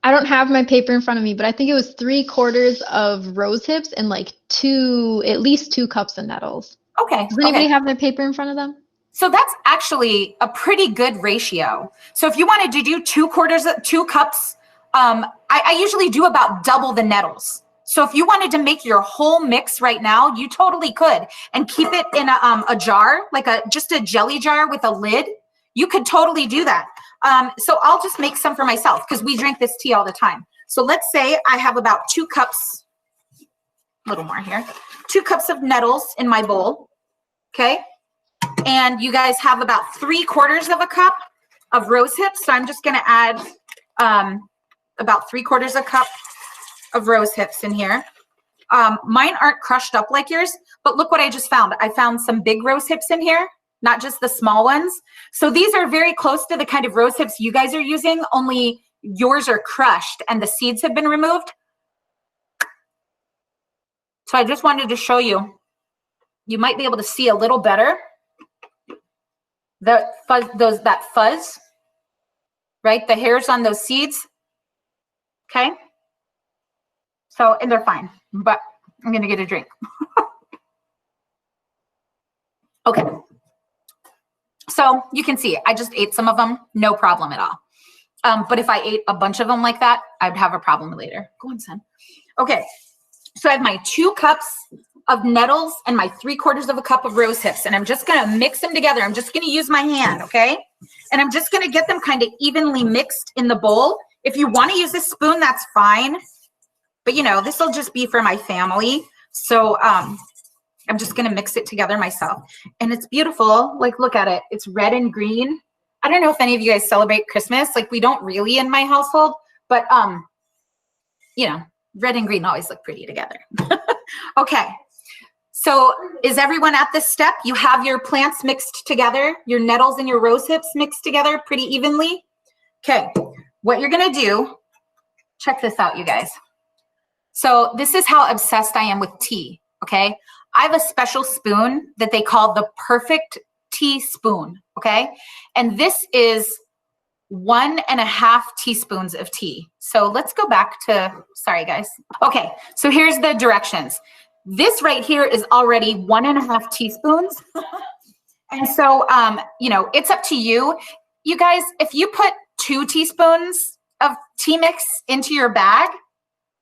I don't have my paper in front of me, but I think it was 3/4 of rose hips and like at least 2 cups of nettles. Okay. Does anybody have their paper in front of them? So that's actually a pretty good ratio. So if you wanted to do 2 cups, I usually do about double the nettles. So if you wanted to make your whole mix right now, you totally could, and keep it in a jar, like just a jelly jar with a lid. You could totally do that. So I'll just make some for myself because we drink this tea all the time. So let's say I have about 2 cups, a little more here, 2 cups of nettles in my bowl, okay? And you guys have about 3/4 of a cup of rose hips. So I'm just gonna add about 3/4 a cup of rose hips in here. Mine aren't crushed up like yours, but look what I just found. I found some big rose hips in here, not just the small ones. So these are very close to the kind of rose hips you guys are using, only yours are crushed and the seeds have been removed. So I just wanted to show you. You might be able to see a little better. That fuzz, right? The hairs on those seeds, okay? So, and they're fine, but I'm gonna get a drink. Okay. So you can see, I just ate some of them, no problem at all. But if I ate a bunch of them like that, I'd have a problem later. Go on, son. Okay, so I have my 2 cups of nettles and my 3/4 of a cup of rose hips, and I'm just gonna mix them together. I'm just gonna use my hand, okay? And I'm just gonna get them kind of evenly mixed in the bowl. If you wanna use a spoon, that's fine. But you know, this will just be for my family. So I'm just gonna mix it together myself. And it's beautiful, like look at it. It's red and green. I don't know if any of you guys celebrate Christmas. Like we don't really in my household, but you know, red and green always look pretty together. Okay. So is everyone at this step? You have your plants mixed together, your nettles and your rose hips mixed together pretty evenly. Okay, what you're gonna do, check this out, you guys. So this is how obsessed I am with tea, okay? I have a special spoon that they call the perfect tea spoon, okay? And this is 1.5 teaspoons of tea. So let's go back to, sorry guys. Okay, so here's the directions. This right here is already 1.5 teaspoons. And so, you know, it's up to you. You guys, if you put 2 teaspoons of tea mix into your bag,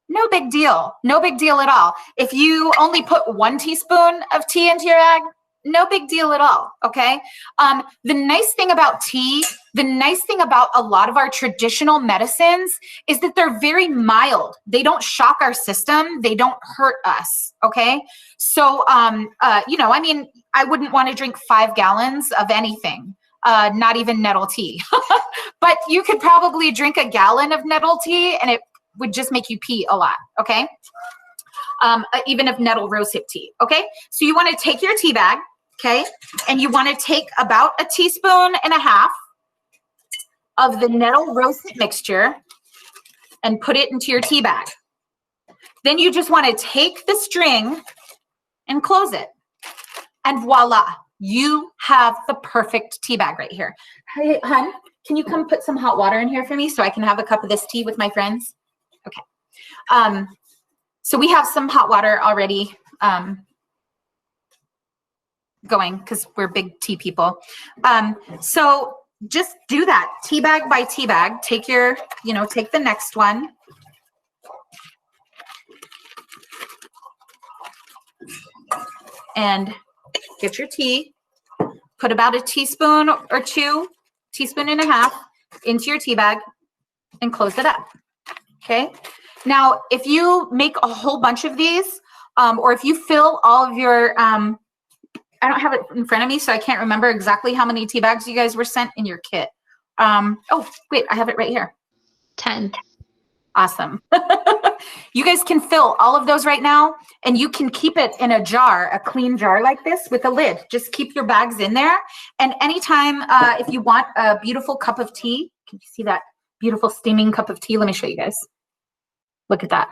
no big deal. No big deal at all. If you only put 1 teaspoon of tea into your bag, no big deal at all, okay? The nice thing about tea, the nice thing about a lot of our traditional medicines is that they're very mild. They don't shock our system. They don't hurt us, okay? So, you know, I mean, I wouldn't want to drink 5 gallons of anything, not even nettle tea. But you could probably drink a gallon of nettle tea and it would just make you pee a lot, okay? Even if nettle rosehip tea, okay? So you want to take your tea bag, okay? And you want to take about 1.5 teaspoons of the nettle rosehip mixture and put it into your tea bag. Then you just want to take the string and close it. And voila, you have the perfect tea bag right here. Hey, hon, can you come put some hot water in here for me so I can have a cup of this tea with my friends? Okay. So we have some hot water already going because we're big tea people. So just do that tea bag by tea bag. Take your, you know, take the next one. and get your tea. Put about a teaspoon or two, teaspoon and a half into your tea bag and close it up. Okay. Now, if you make a whole bunch of these, or if you fill all of your, I don't have it in front of me, so I can't remember exactly how many tea bags you guys were sent in your kit. Oh, wait, I have it right here. 10. Awesome. You guys can fill all of those right now, and you can keep it in a jar, a clean jar like this with a lid. Just keep your bags in there. And anytime, if you want a beautiful cup of tea, can you see that beautiful steaming cup of tea? Let me show you guys. Look at that.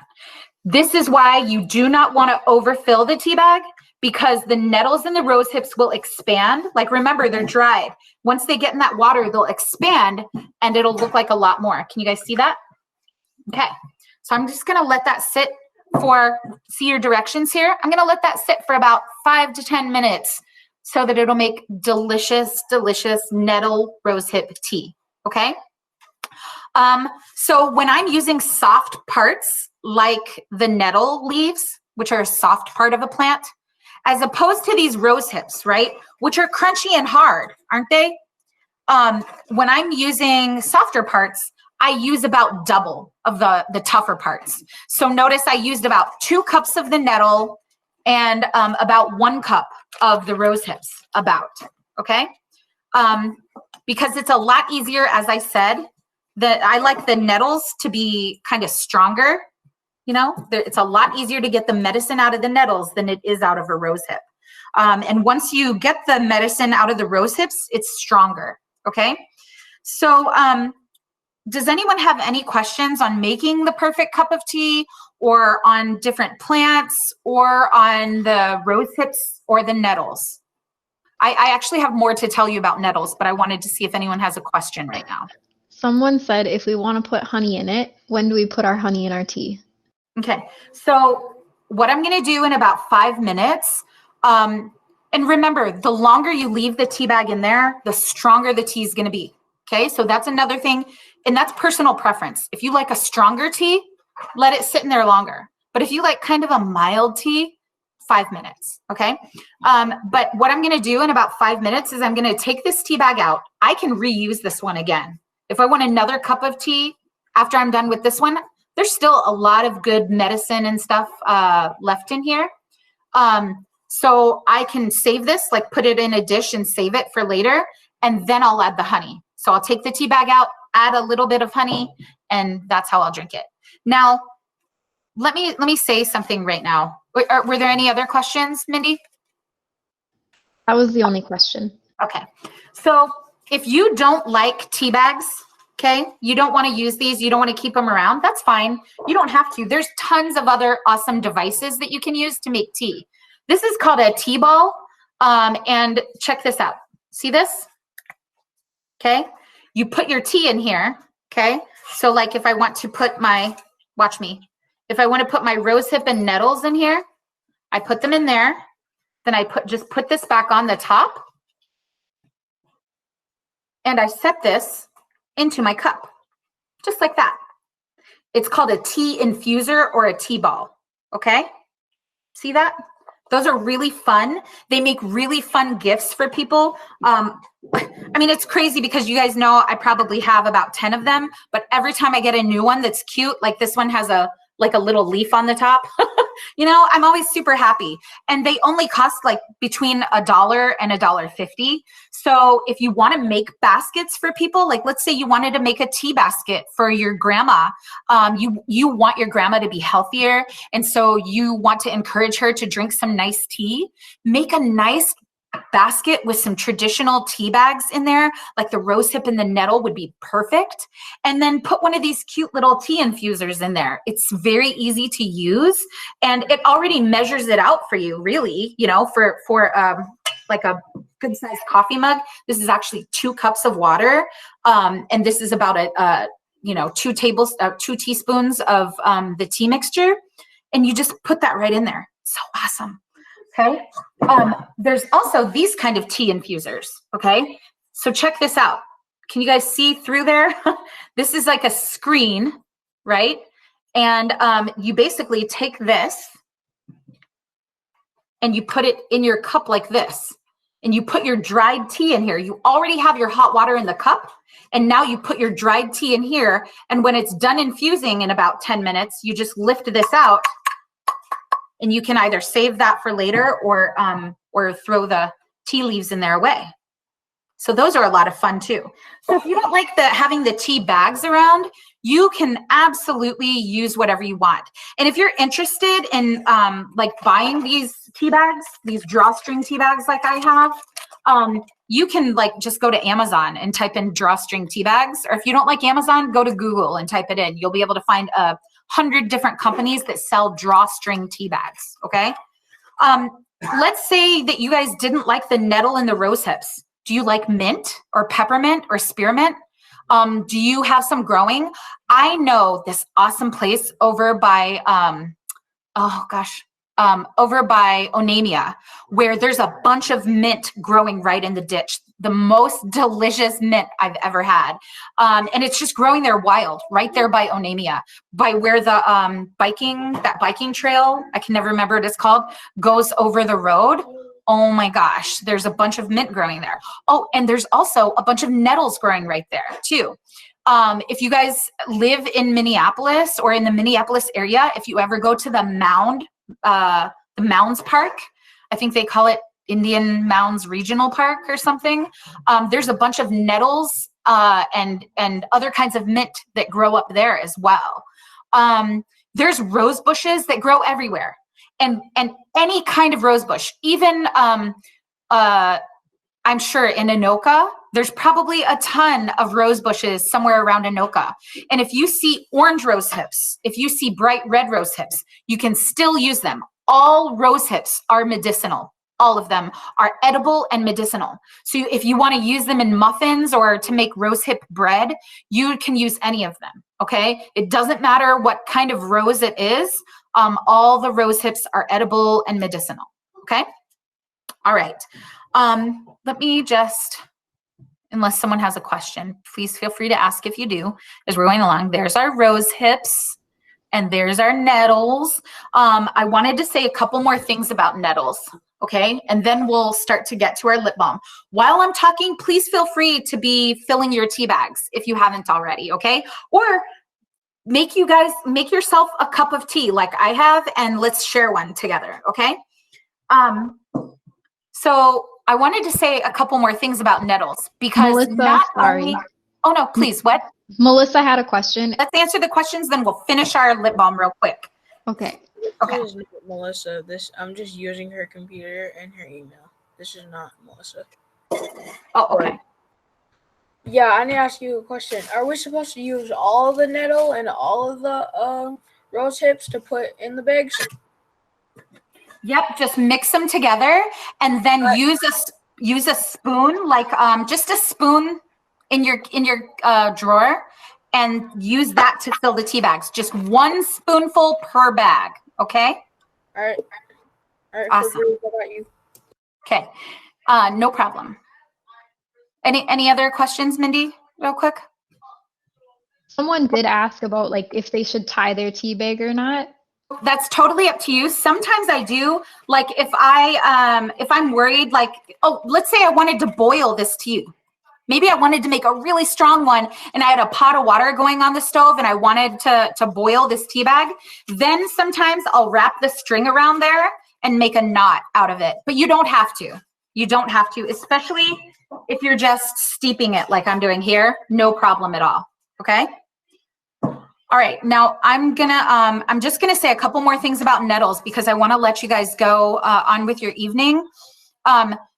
This is why you do not want to overfill the tea bag, because the nettles and the rose hips will expand. Like, remember, they're dried. Once they get in that water, they'll expand and it'll look like a lot more. Can you guys see that? Okay, so I'm just gonna let that sit for, see your directions here? I'm gonna let that sit for about 5 to 10 minutes so that it'll make delicious, delicious nettle rosehip tea, okay? So when I'm using soft parts like the nettle leaves, which are a soft part of a plant, as opposed to these rose hips, right, which are crunchy and hard, aren't they? When I'm using softer parts, I use about double of the tougher parts. So notice I used about 2 cups of the nettle and about 1 cup of the rose hips, okay? Because it's a lot easier, as I said, that I like the nettles to be kind of stronger. You know, it's a lot easier to get the medicine out of the nettles than it is out of a rose hip. And once you get the medicine out of the rose hips, it's stronger, okay? So does anyone have any questions on making the perfect cup of tea, or on different plants, or on the rose hips or the nettles? I actually have more to tell you about nettles, but I wanted to see if anyone has a question right now. Someone said, if we want to put honey in it, when do we put our honey in our tea? Okay, so what I'm going to do in about 5 minutes, and remember, the longer you leave the tea bag in there, the stronger the tea is going to be. Okay, so that's another thing, and that's personal preference. If you like a stronger tea, let it sit in there longer. But if you like kind of a mild tea, 5 minutes, okay? But what I'm going to do in about 5 minutes is I'm going to take this tea bag out. I can reuse this one again. If I want another cup of tea after I'm done with this one, there's still a lot of good medicine and stuff left in here. So I can save this, like put it in a dish and save it for later, and then I'll add the honey. So I'll take the tea bag out, add a little bit of honey, and that's how I'll drink it. Now, let me say something right now. Were there any other questions, Mindy? That was the only question. Okay. So if you don't like tea bags, okay, you don't want to use these, you don't want to keep them around, that's fine. You don't have to. There's tons of other awesome devices that you can use to make tea. This is called a tea ball, and check this out. See this? Okay, you put your tea in here, okay? So like if I want to put my, watch me, if I want to put my rosehip and nettles in here, I put them in there, then I just put this back on the top, and I set this into my cup, just like that. It's called a tea infuser or a tea ball, okay? See that? Those are really fun. They make really fun gifts for people. I mean, it's crazy because you guys know I probably have about 10 of them, but every time I get a new one that's cute, like this one has a little leaf on the top, you know, I'm always super happy. And they only cost like between $1 and $1.50. So if you want to make baskets for people, like let's say you wanted to make a tea basket for your grandma, you want your grandma to be healthier, and so you want to encourage her to drink some nice tea, make a nice basket with some traditional tea bags in there, like the rosehip and the nettle would be perfect. And then put one of these cute little tea infusers in there. It's very easy to use, and it already measures it out for you, really, you know, for like a good sized coffee mug. This is actually 2 cups of water. And this is about you know, 2 teaspoons of the tea mixture. And you just put that right in there. So awesome. Okay. There's also these kind of tea infusers. Okay. So check this out. Can you guys see through there? This is like a screen, right? And you basically take this and you put it in your cup like this, and you put your dried tea in here. You already have your hot water in the cup, and now you put your dried tea in here, and when it's done infusing in about 10 minutes, you just lift this out, and you can either save that for later or throw the tea leaves in there away. So those are a lot of fun too. So if you don't like having the tea bags around, you can absolutely use whatever you want. And if you're interested in like buying these tea bags, these drawstring tea bags like I have, you can like just go to Amazon and type in drawstring tea bags. Or if you don't like Amazon, go to Google and type it in. You'll be able to find 100 different companies that sell drawstring tea bags, okay? Let's say that you guys didn't like the nettle and the rose hips. Do you like mint or peppermint or spearmint? Do you have some growing? I know this awesome place over by, over by Onamia, where there's a bunch of mint growing right in the ditch. The most delicious mint I've ever had. And it's just growing there wild, right there by Onamia, by where the biking trail, I can never remember what it's called, goes over the road. Oh my gosh, there's a bunch of mint growing there. Oh, and there's also a bunch of nettles growing right there too. If you guys live in Minneapolis or in the Minneapolis area, if you ever go to the Mounds Park, I think they call it Indian Mounds Regional Park or something. There's a bunch of nettles and other kinds of mint that grow up there as well. There's rose bushes that grow everywhere. And any kind of rose bush, even I'm sure in Anoka, there's probably a ton of rose bushes somewhere around Anoka. And if you see orange rose hips, if you see bright red rose hips, you can still use them. All rose hips are medicinal. All of them are edible and medicinal. So if you want to use them in muffins or to make rose hip bread, you can use any of them, okay? It doesn't matter what kind of rose it is. All the rose hips are edible and medicinal, okay? All right. Let me just, unless someone has a question, please feel free to ask if you do as we're going along. There's our rose hips and there's our nettles. I wanted to say a couple more things about nettles, okay? And then we'll start to get to our lip balm. While I'm talking, please feel free to be filling your tea bags if you haven't already, okay? Or make yourself a cup of tea like I have, and let's share one together, okay? So I wanted to say a couple more things about nettles because oh no, please, what? Melissa had a question. Let's answer the questions, then we'll finish our lip balm real quick. Okay. Okay. This is not Melissa. I'm just using her computer and her email. This is not Melissa. Oh, okay. Yeah, I need to ask you a question. Are we supposed to use all the nettle and all of the rose hips to put in the bags? Yep, just mix them together and then use a spoon, like just a spoon in your drawer, and use that to fill the tea bags. Just one spoonful per bag, okay? All right. Awesome. What about you? Okay, no problem. Any other questions, Mindy, real quick? Someone did ask about like if they should tie their tea bag or not. That's totally up to you. Sometimes I do, like if I'm worried, like, oh, let's say I wanted to boil this tea. Maybe I wanted to make a really strong one and I had a pot of water going on the stove and I wanted to boil this tea bag. Then sometimes I'll wrap the string around there and make a knot out of it. But you don't have to. You don't have to, especially if you're just steeping it like I'm doing here, no problem at all, okay? All right, now I'm just gonna say a couple more things about nettles because I wanna let you guys go on with your evening.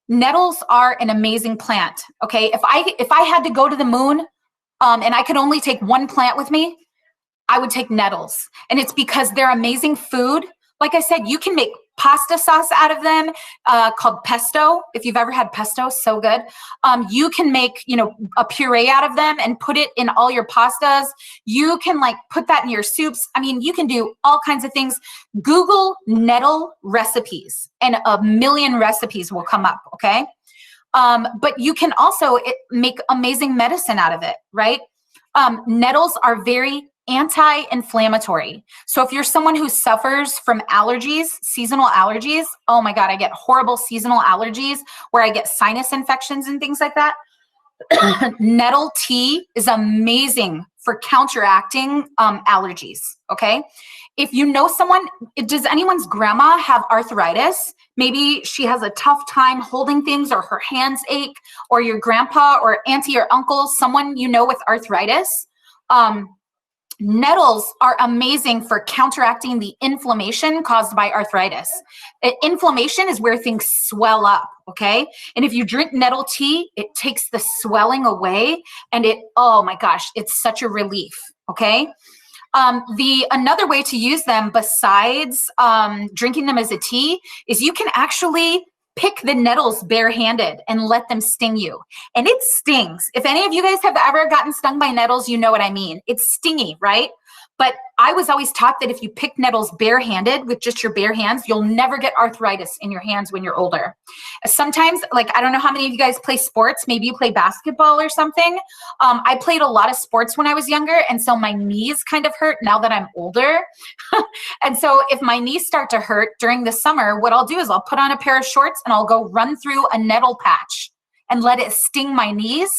Nettles are an amazing plant, okay? If I had to go to the moon and I could only take one plant with me, I would take nettles. And it's because they're amazing food. Like I said, you can make pasta sauce out of them called pesto. If you've ever had pesto, so good. You can make, a puree out of them and put it in all your pastas. You can like put that in your soups. I mean, you can do all kinds of things. Google nettle recipes and a million recipes will come up, okay? But you can also make amazing medicine out of it, right? Nettles are very anti-inflammatory. So if you're someone who suffers from allergies, seasonal allergies, oh my God, I get horrible seasonal allergies where I get sinus infections and things like that. Nettle tea is amazing for counteracting allergies, okay? If you know someone, does anyone's grandma have arthritis? Maybe she has a tough time holding things, or her hands ache, or your grandpa or auntie or uncle, someone you know with arthritis. Nettles are amazing for counteracting the inflammation caused by arthritis. Inflammation is where things swell up, okay? And if you drink nettle tea, it takes the swelling away, and oh my gosh, it's such a relief, okay? Another way to use them besides drinking them as a tea is you can actually pick the nettles barehanded and let them sting you. And it stings. If any of you guys have ever gotten stung by nettles, you know what I mean. It's stingy, right? But I was always taught that if you pick nettles barehanded with just your bare hands, you'll never get arthritis in your hands when you're older. Sometimes, like, I don't know how many of you guys play sports. Maybe you play basketball or something. I played a lot of sports when I was younger, and so my knees kind of hurt now that I'm older. And so if my knees start to hurt during the summer, what I'll do is I'll put on a pair of shorts and I'll go run through a nettle patch and let it sting my knees,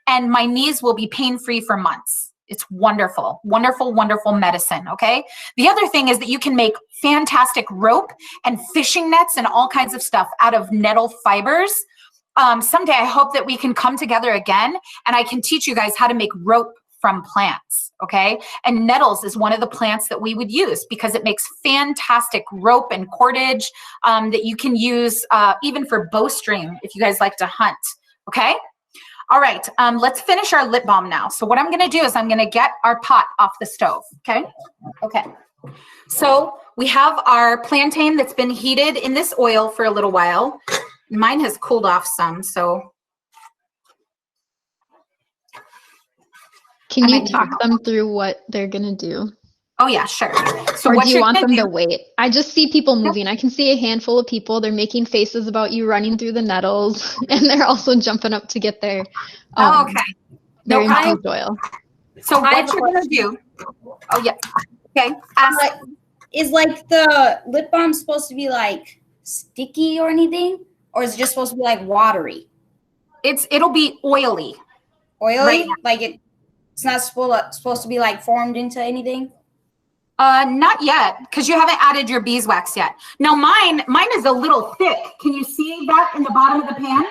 and my knees will be pain-free for months. It's wonderful, wonderful, wonderful medicine, okay? The other thing is that you can make fantastic rope and fishing nets and all kinds of stuff out of nettle fibers. Someday I hope that we can come together again and I can teach you guys how to make rope from plants, okay? And nettles is one of the plants that we would use because it makes fantastic rope and cordage that you can use even for bowstring if you guys like to hunt, okay? All right, let's finish our lip balm now. So what I'm gonna do is I'm gonna get our pot off the stove, okay? Okay, so we have our plantain that's been heated in this oil for a little while. Mine has cooled off some, so. Can you talk them through what they're gonna do? Oh yeah, sure. So or what do you want them to wait? I just see people moving. I can see a handful of people. They're making faces about you running through the nettles, and they're also jumping up to get their okay. Their infused oil. So what you're gonna do? Oh yeah. Okay. Is like the lip balm supposed to be like sticky or anything, or is it just supposed to be like watery? It'll be oily. Oily, right. Like it's not supposed to be like formed into anything. Not yet, because you haven't added your beeswax yet. Now mine is a little thick. Can you see that in the bottom of the pan?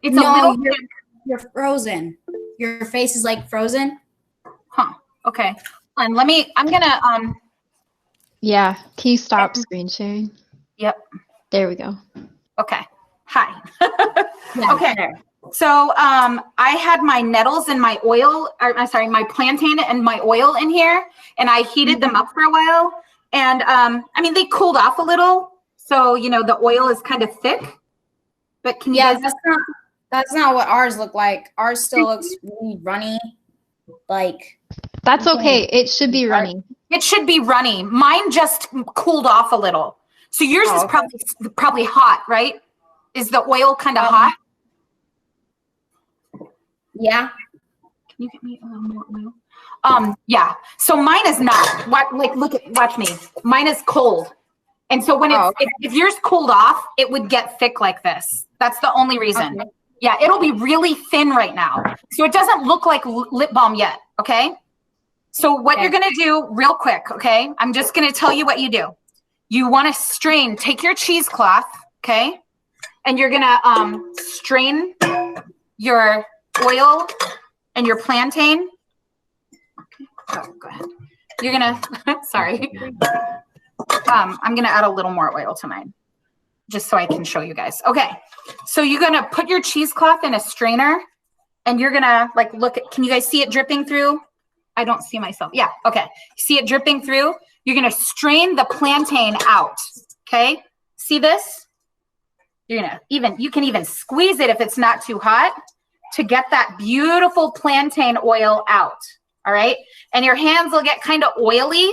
It's a little thick. You're frozen. Your face is like frozen. Huh. Okay. And I'm gonna Yeah. Can you stop screen sharing? Yep. There we go. Okay. Hi. Okay. So I had my nettles and my oil, my plantain and my oil in here, and I heated them up for a while. And I mean, they cooled off a little. So, you know, the oil is kind of thick. But can you guys... That's not what ours look like. Ours still looks really runny. Like... That's okay. It should be runny. It should be runny. Mine just cooled off a little. So yours is probably hot, right? Is the oil kind of hot? Yeah. Can you get me a little more oil? Yeah. So mine is not. Watch me. Mine is cold. And so when if yours cooled off, it would get thick like this. That's the only reason. Okay. Yeah, it'll be really thin right now. So it doesn't look like lip balm yet, okay? So what you're gonna do real quick, okay? I'm just gonna tell you what you do. You wanna strain, take your cheesecloth, okay? And you're gonna strain your oil and your plantain. Okay. Oh, go ahead. You're gonna, sorry. I'm gonna add a little more oil to mine, just so I can show you guys. Okay, so you're gonna put your cheesecloth in a strainer, and you're gonna look at, can you guys see it dripping through? I don't see myself. Yeah, okay. See it dripping through? You're gonna strain the plantain out, okay? See this? You're gonna you can even squeeze it if it's not too hot to get that beautiful plantain oil out, all right? And your hands will get kind of oily,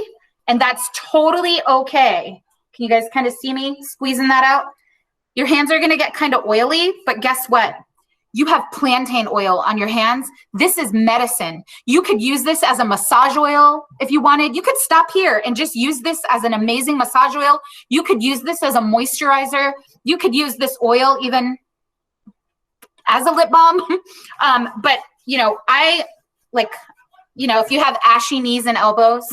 and that's totally okay. Can you guys kind of see me squeezing that out? Your hands are gonna get kind of oily, but guess what? You have plantain oil on your hands. This is medicine. You could use this as a massage oil if you wanted. You could stop here and just use this as an amazing massage oil. You could use this as a moisturizer. You could use this oil even as a lip balm. But, you know, I like, you know, if you have ashy knees and elbows,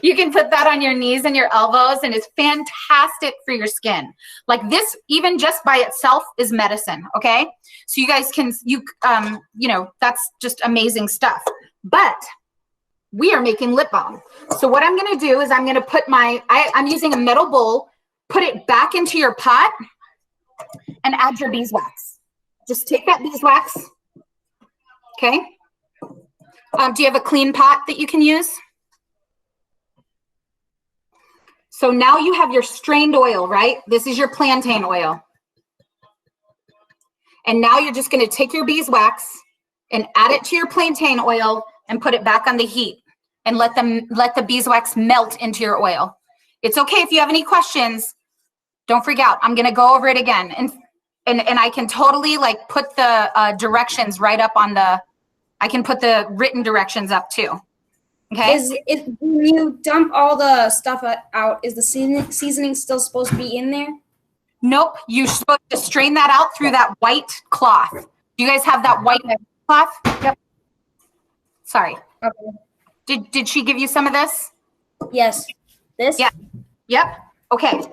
you can put that on your knees and your elbows, and it's fantastic for your skin. Like this, even just by itself, is medicine. Okay, so you guys can, you know, that's just amazing stuff. But we are making lip balm. So what I'm going to do is I'm going to put I'm using a metal bowl. Put it back into your pot and add your beeswax. Just take that beeswax. Okay. Do you have a clean pot that you can use? So now you have your strained oil, right? This is your plantain oil. And now you're just going to take your beeswax and add it to your plantain oil and put it back on the heat and let the beeswax melt into your oil. It's okay if you have any questions. Don't freak out. I'm going to go over it again. And I can totally like put the directions right up on I can put the written directions up too. Okay. When you dump all the stuff out, is the seasoning still supposed to be in there? Nope. You're supposed to strain that out through that white cloth. Do you guys have that white cloth? Yep. Sorry. Okay. Did she give you some of this? Yes. This? Yeah. Yep. Okay.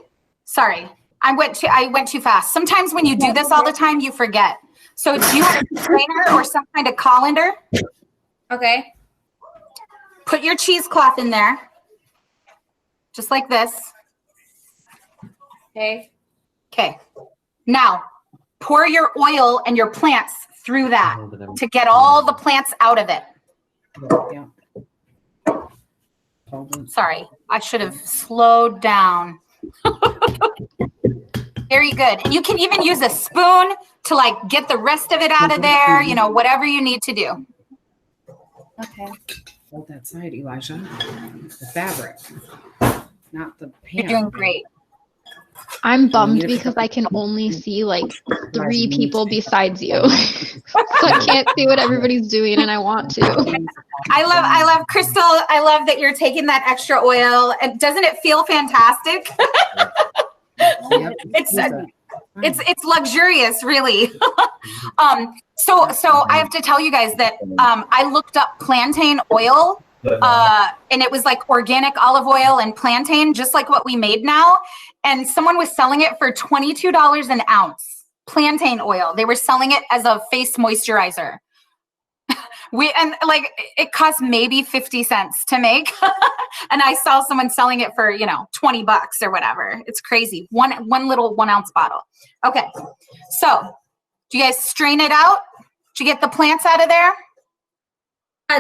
Sorry. I went too fast. Sometimes when you do this all the time, you forget. So do you have a strainer or some kind of colander? Okay. Put your cheesecloth in there, just like this. Okay. Okay. Now, pour your oil and your plants through that to get all the plants out of it. Sorry, I should have slowed down. Very good. And you can even use a spoon to like get the rest of it out of there, you know, whatever you need to do. Okay. Hold that side, Elijah. The fabric, not the pan. You're doing great. I'm bummed because I can only see like 3 people besides you. So I can't see what everybody's doing, and I want to. I love Crystal. I love that you're taking that extra oil. And doesn't it feel fantastic? Yep. It's luxurious, really. So I have to tell you guys that I looked up plantain oil, and it was like organic olive oil and plantain, just like what we made now. And someone was selling it for $22 an ounce. Plantain oil. They were selling it as a face moisturizer. And like it cost maybe 50 cents to make. And I saw someone selling it for, you know, $20 or whatever. It's crazy. One little 1 ounce bottle. Okay. So do you guys strain it out? Did you get the plants out of there?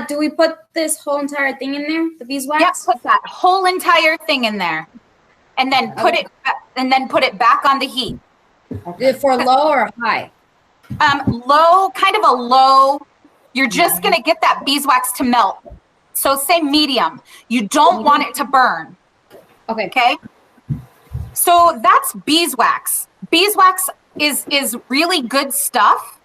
Do we put this whole entire thing in there? The beeswax? Yeah, put that whole entire thing in there. And then put it back on the heat. Okay. For low or high? Low, kind of a low. You're just going to get that beeswax to melt. So say medium. You don't want it to burn. Okay. Okay. So that's beeswax. Beeswax is really good stuff.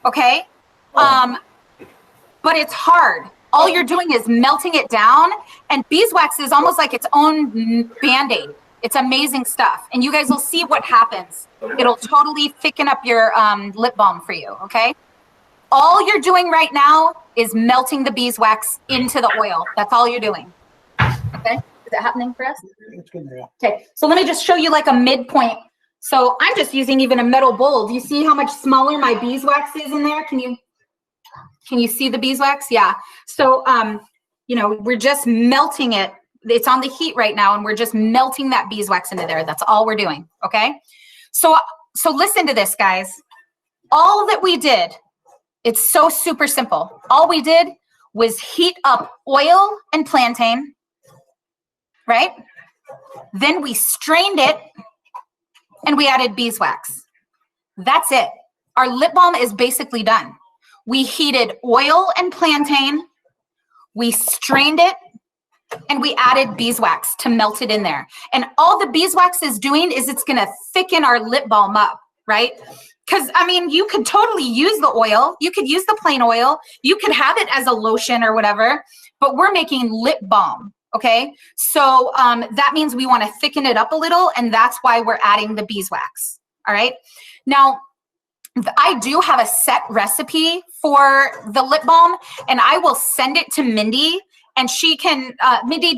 Okay. But it's hard. All you're doing is melting it down, and beeswax is almost like its own Band-Aid. It's amazing stuff. And you guys will see what happens. It'll totally thicken up your lip balm for you. Okay. All you're doing right now is melting the beeswax into the oil. That's all you're doing. Okay. Is it happening for us? Okay. So let me just show you like a midpoint. So I'm just using even a metal bowl. Do you see how much smaller my beeswax is in there? Can you see the beeswax? Yeah. So, you know, we're just melting it. It's on the heat right now, and we're just melting that beeswax into there. That's all we're doing. Okay. So listen to this, guys. All that we did, it's so super simple. All we did was heat up oil and plantain, right? Then we strained it and we added beeswax. That's it. Our lip balm is basically done. We heated oil and plantain, we strained it, and we added beeswax to melt it in there. And all the beeswax is doing is it's going to thicken our lip balm up, right? Because, I mean, you could totally use the oil. You could use the plain oil. You could have it as a lotion or whatever, but we're making lip balm, okay? So that means we want to thicken it up a little, and that's why we're adding the beeswax, all right? Now, I do have a set recipe for the lip balm, and I will send it to Mindy, and she can, Mindy,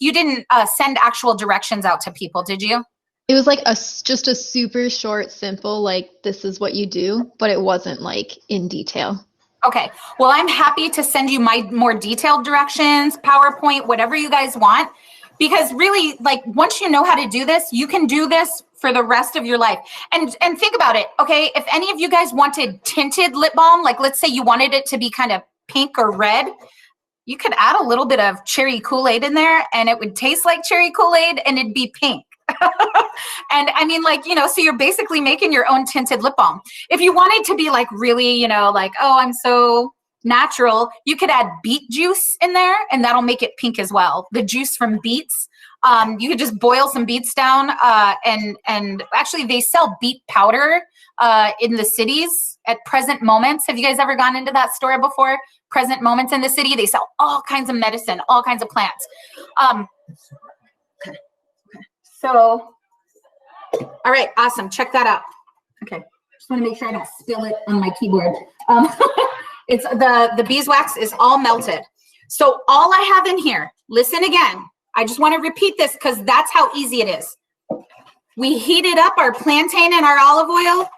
you didn't send actual directions out to people, did you? It was like just a super short, simple, like, this is what you do, but it wasn't like in detail. Okay, well, I'm happy to send you my more detailed directions, PowerPoint, whatever you guys want, because really, like, once you know how to do this, you can do this for the rest of your life. And think about it, okay? If any of you guys wanted tinted lip balm, like let's say you wanted it to be kind of pink or red, you could add a little bit of cherry Kool-Aid in there, and it would taste like cherry Kool-Aid, and it'd be pink. And I mean, like, you know, so you're basically making your own tinted lip balm. If you wanted to be like really, you know, like, oh, I'm so natural, you could add beet juice in there, and that'll make it pink as well. The juice from beets. You could just boil some beets down, and actually they sell beet powder in the cities at Present Moments. Have you guys ever gone into that store before? Present Moments in the city. They sell all kinds of medicine, all kinds of plants. So, all right, awesome. Check that out. Okay, just want to make sure I don't spill it on my keyboard. It's the beeswax is all melted. So all I have in here, listen again. I just want to repeat this because that's how easy it is. We heated up our plantain and our olive oil.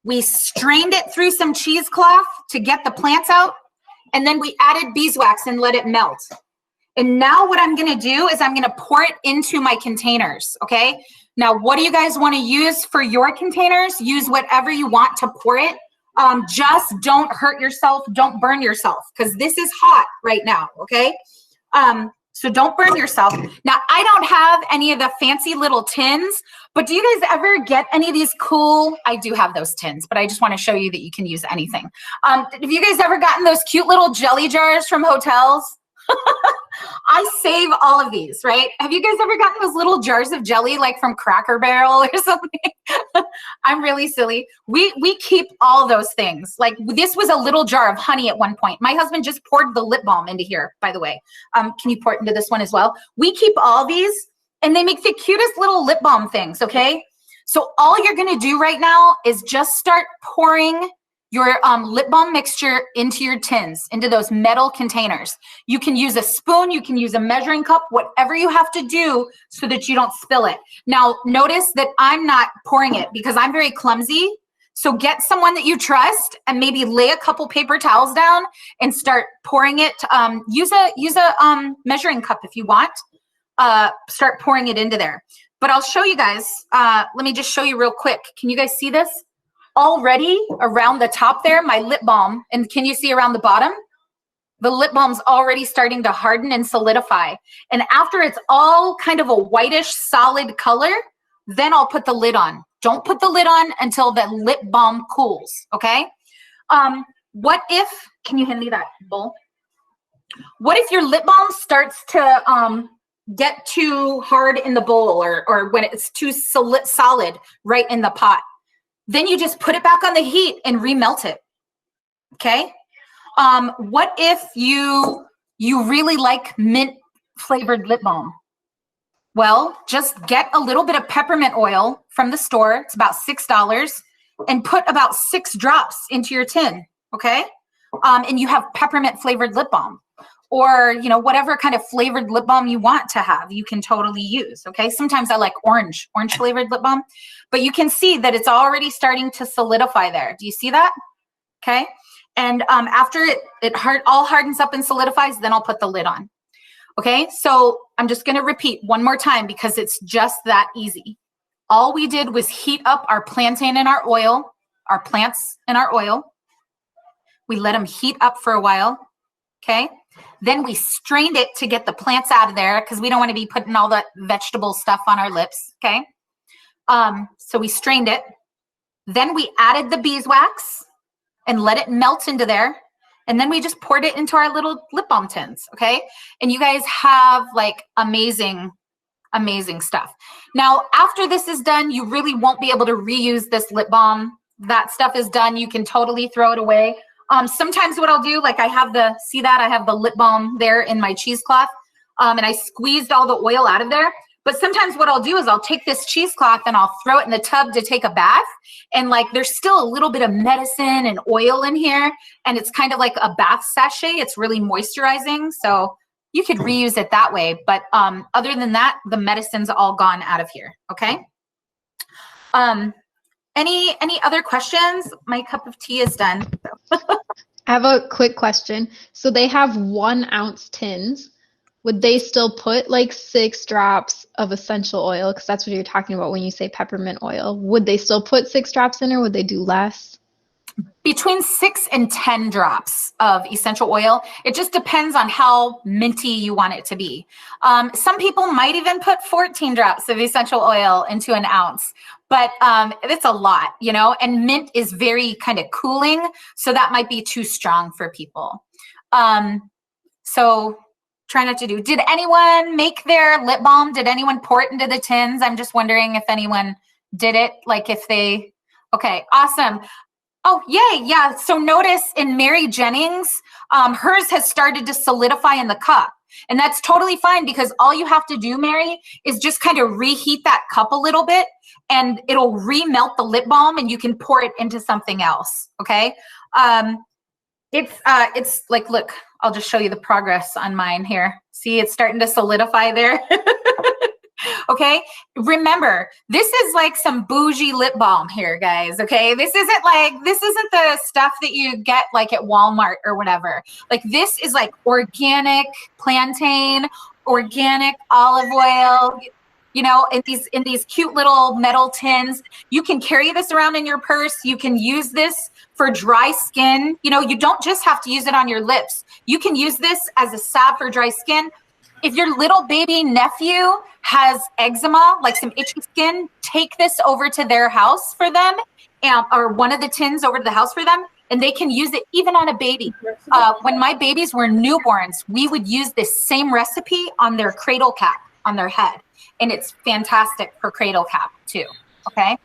We strained it through some cheesecloth to get the plants out. And then we added beeswax and let it melt. And now what I'm going to do is I'm going to pour it into my containers, okay? Now, what do you guys want to use for your containers? Use whatever you want to pour it. Just don't hurt yourself. Don't burn yourself because this is hot right now, okay? So don't burn yourself. Now, I don't have any of the fancy little tins, but do you guys ever get any of these cool, I do have those tins, but I just want to show you that you can use anything. Have you guys ever gotten those cute little jelly jars from hotels? I save all of these, right? Have you guys ever gotten those little jars of jelly like from Cracker Barrel or something? I'm really silly. We keep all those things. Like this was a little jar of honey at one point. My husband just poured the lip balm into here, by the way. Can you pour it into this one as well? We keep all these and they make the cutest little lip balm things, okay? So all you're gonna do right now is just start pouring your lip balm mixture into your tins, into those metal containers. You can use a spoon, you can use a measuring cup, whatever you have to do so that you don't spill it. Now, notice that I'm not pouring it because I'm very clumsy. So get someone that you trust and maybe lay a couple paper towels down and start pouring it. Use a measuring cup if you want. Start pouring it into there. But I'll show you guys. Let me just show you real quick. Can you guys see this? Already around the top there, my lip balm, and can you see around the bottom? The lip balm's already starting to harden and solidify. And after it's all kind of a whitish solid color, then I'll put the lid on. Don't put the lid on until the lip balm cools, okay? What if, can you hand me that bowl? What if your lip balm starts to get too hard in the bowl or when it's too solid right in the pot? Then you just put it back on the heat and remelt it, okay? What if you really like mint flavored lip balm? Well, just get a little bit of peppermint oil from the store. It's about $6 and put about 6 drops into your tin, okay? And you have peppermint flavored lip balm or, you know, whatever kind of flavored lip balm you want to have, you can totally use, okay? Sometimes I like orange flavored lip balm, but you can see that it's already starting to solidify there. Do you see that? Okay. And after it all hardens up and solidifies, then I'll put the lid on. Okay. So I'm just going to repeat one more time because it's just that easy. All we did was heat up our plantain and our oil, our plants and our oil. We let them heat up for a while. Okay. Then we strained it to get the plants out of there because we don't want to be putting all that vegetable stuff on our lips. Okay. So we strained it. Then we added the beeswax and let it melt into there. And then we just poured it into our little lip balm tins. Okay. And you guys have like amazing stuff. Now, after this is done, you really won't be able to reuse this lip balm that stuff is done, you can totally throw it away. Sometimes what I'll do, like I have the lip balm there in my cheesecloth, and I squeezed all the oil out of there. But sometimes what I'll do is I'll take this cheesecloth and I'll throw it in the tub to take a bath. And like there's still a little bit of medicine and oil in here. And it's kind of like a bath sachet. It's really moisturizing. So you could reuse it that way. But other than that, the medicine's all gone out of here. Okay. Any other questions? My cup of tea is done. I have a quick question. So they have 1 ounce tins. Would they still put like 6 drops of essential oil? Because that's what you're talking about when you say peppermint oil. Would they still put 6 drops in, or would they do less? Between 6 and 10 drops of essential oil. It just depends on how minty you want it to be. Some people might even put 14 drops of essential oil into an ounce, but it's a lot, you know, and mint is very kind of cooling. So that might be too strong for people. So try not to do. Did anyone make their lip balm? Did anyone pour it into the tins? I'm just wondering if anyone did it, like if they, okay, awesome. Oh, yay, yeah. So notice in Mary Jennings, hers has started to solidify in the cup. And that's totally fine, because all you have to do, Mary, is just kind of reheat that cup a little bit and it'll remelt the lip balm and you can pour it into something else, okay? It's like, look, I'll just show you the progress on mine here. See, it's starting to solidify there. Okay, remember, this is like some bougie lip balm here, guys. Okay, this isn't the stuff that you get like at Walmart or whatever. Like this is like organic plantain, organic olive oil, you know, in these cute little metal tins. You can carry this around in your purse. You can use this for dry skin. You know, you don't just have to use it on your lips. You can use this as a salve for dry skin. If your little baby nephew has eczema, like some itchy skin, take this over to their house for them, or one of the tins over to the house for them, and they can use it even on a baby. When my babies were newborns, we would use this same recipe on their cradle cap on their head, and it's fantastic for cradle cap too, okay?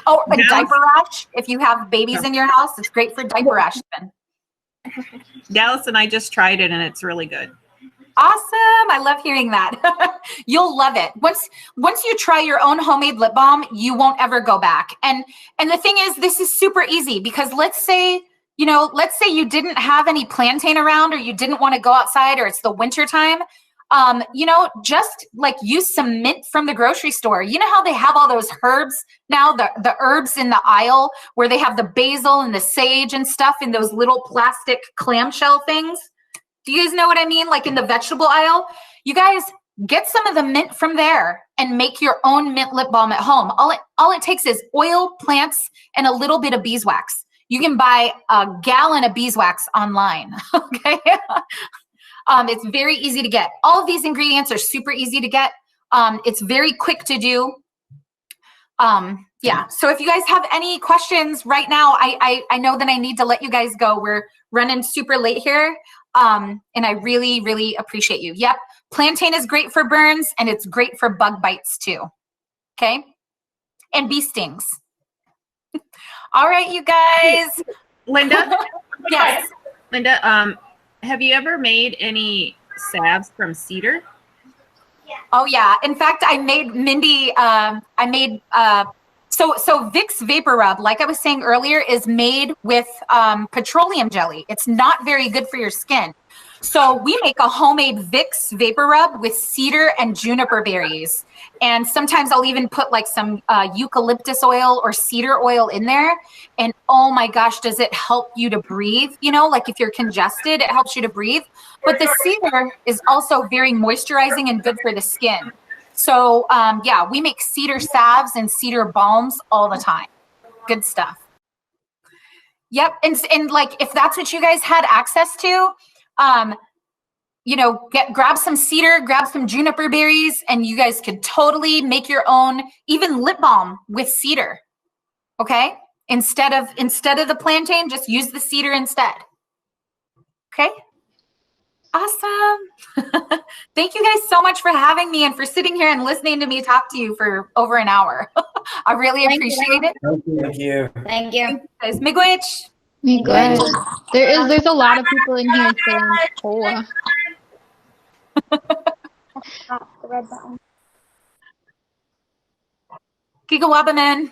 Oh, a diaper rash. If you have babies in your house, it's great for diaper rash then. Dallas and I just tried it, and it's really good. Awesome. I love hearing that. You'll love it. Once you try your own homemade lip balm, you won't ever go back. And the thing is, this is super easy, because let's say you didn't have any plantain around, or you didn't want to go outside, or it's the winter time. You know, just like use some mint from the grocery store. You know how they have all those herbs now, the herbs in the aisle where they have the basil and the sage and stuff in those little plastic clamshell things? Do you guys know what I mean? Like in the vegetable aisle, you guys get some of the mint from there and make your own mint lip balm at home. All it takes is oil, plants, and a little bit of beeswax. You can buy a gallon of beeswax online, okay? It's very easy to get. All of these ingredients are super easy to get. It's very quick to do. Yeah, so if you guys have any questions right now, I know that I need to let you guys go. We're running super late here. And I really, really appreciate you. Yep. Plantain is great for burns, and it's great for bug bites too. Okay. And bee stings. All right, you guys. Linda? Yes. Linda, have you ever made any salves from cedar? Oh yeah. In fact, I made So Vicks Vapor Rub, like I was saying earlier, is made with petroleum jelly. It's not very good for your skin. So we make a homemade Vicks Vapor Rub with cedar and juniper berries. And sometimes I'll even put like some eucalyptus oil or cedar oil in there. And oh my gosh, does it help you to breathe? You know, like if you're congested, it helps you to breathe. But the cedar is also very moisturizing and good for the skin. So yeah, we make cedar salves and cedar balms all the time. Good stuff. Yep, and like if that's what you guys had access to, you know, grab some cedar, grab some juniper berries, and you guys could totally make your own, even lip balm with cedar. Okay, instead of the plantain, just use the cedar instead. Okay. Awesome. Thank you guys so much for having me and for sitting here and listening to me talk to you for over an hour. I really appreciate it. Thank you. Thank you. Guys, miigwech. There's a lot of people in here saying "Poa." The red button. Gigawabaman.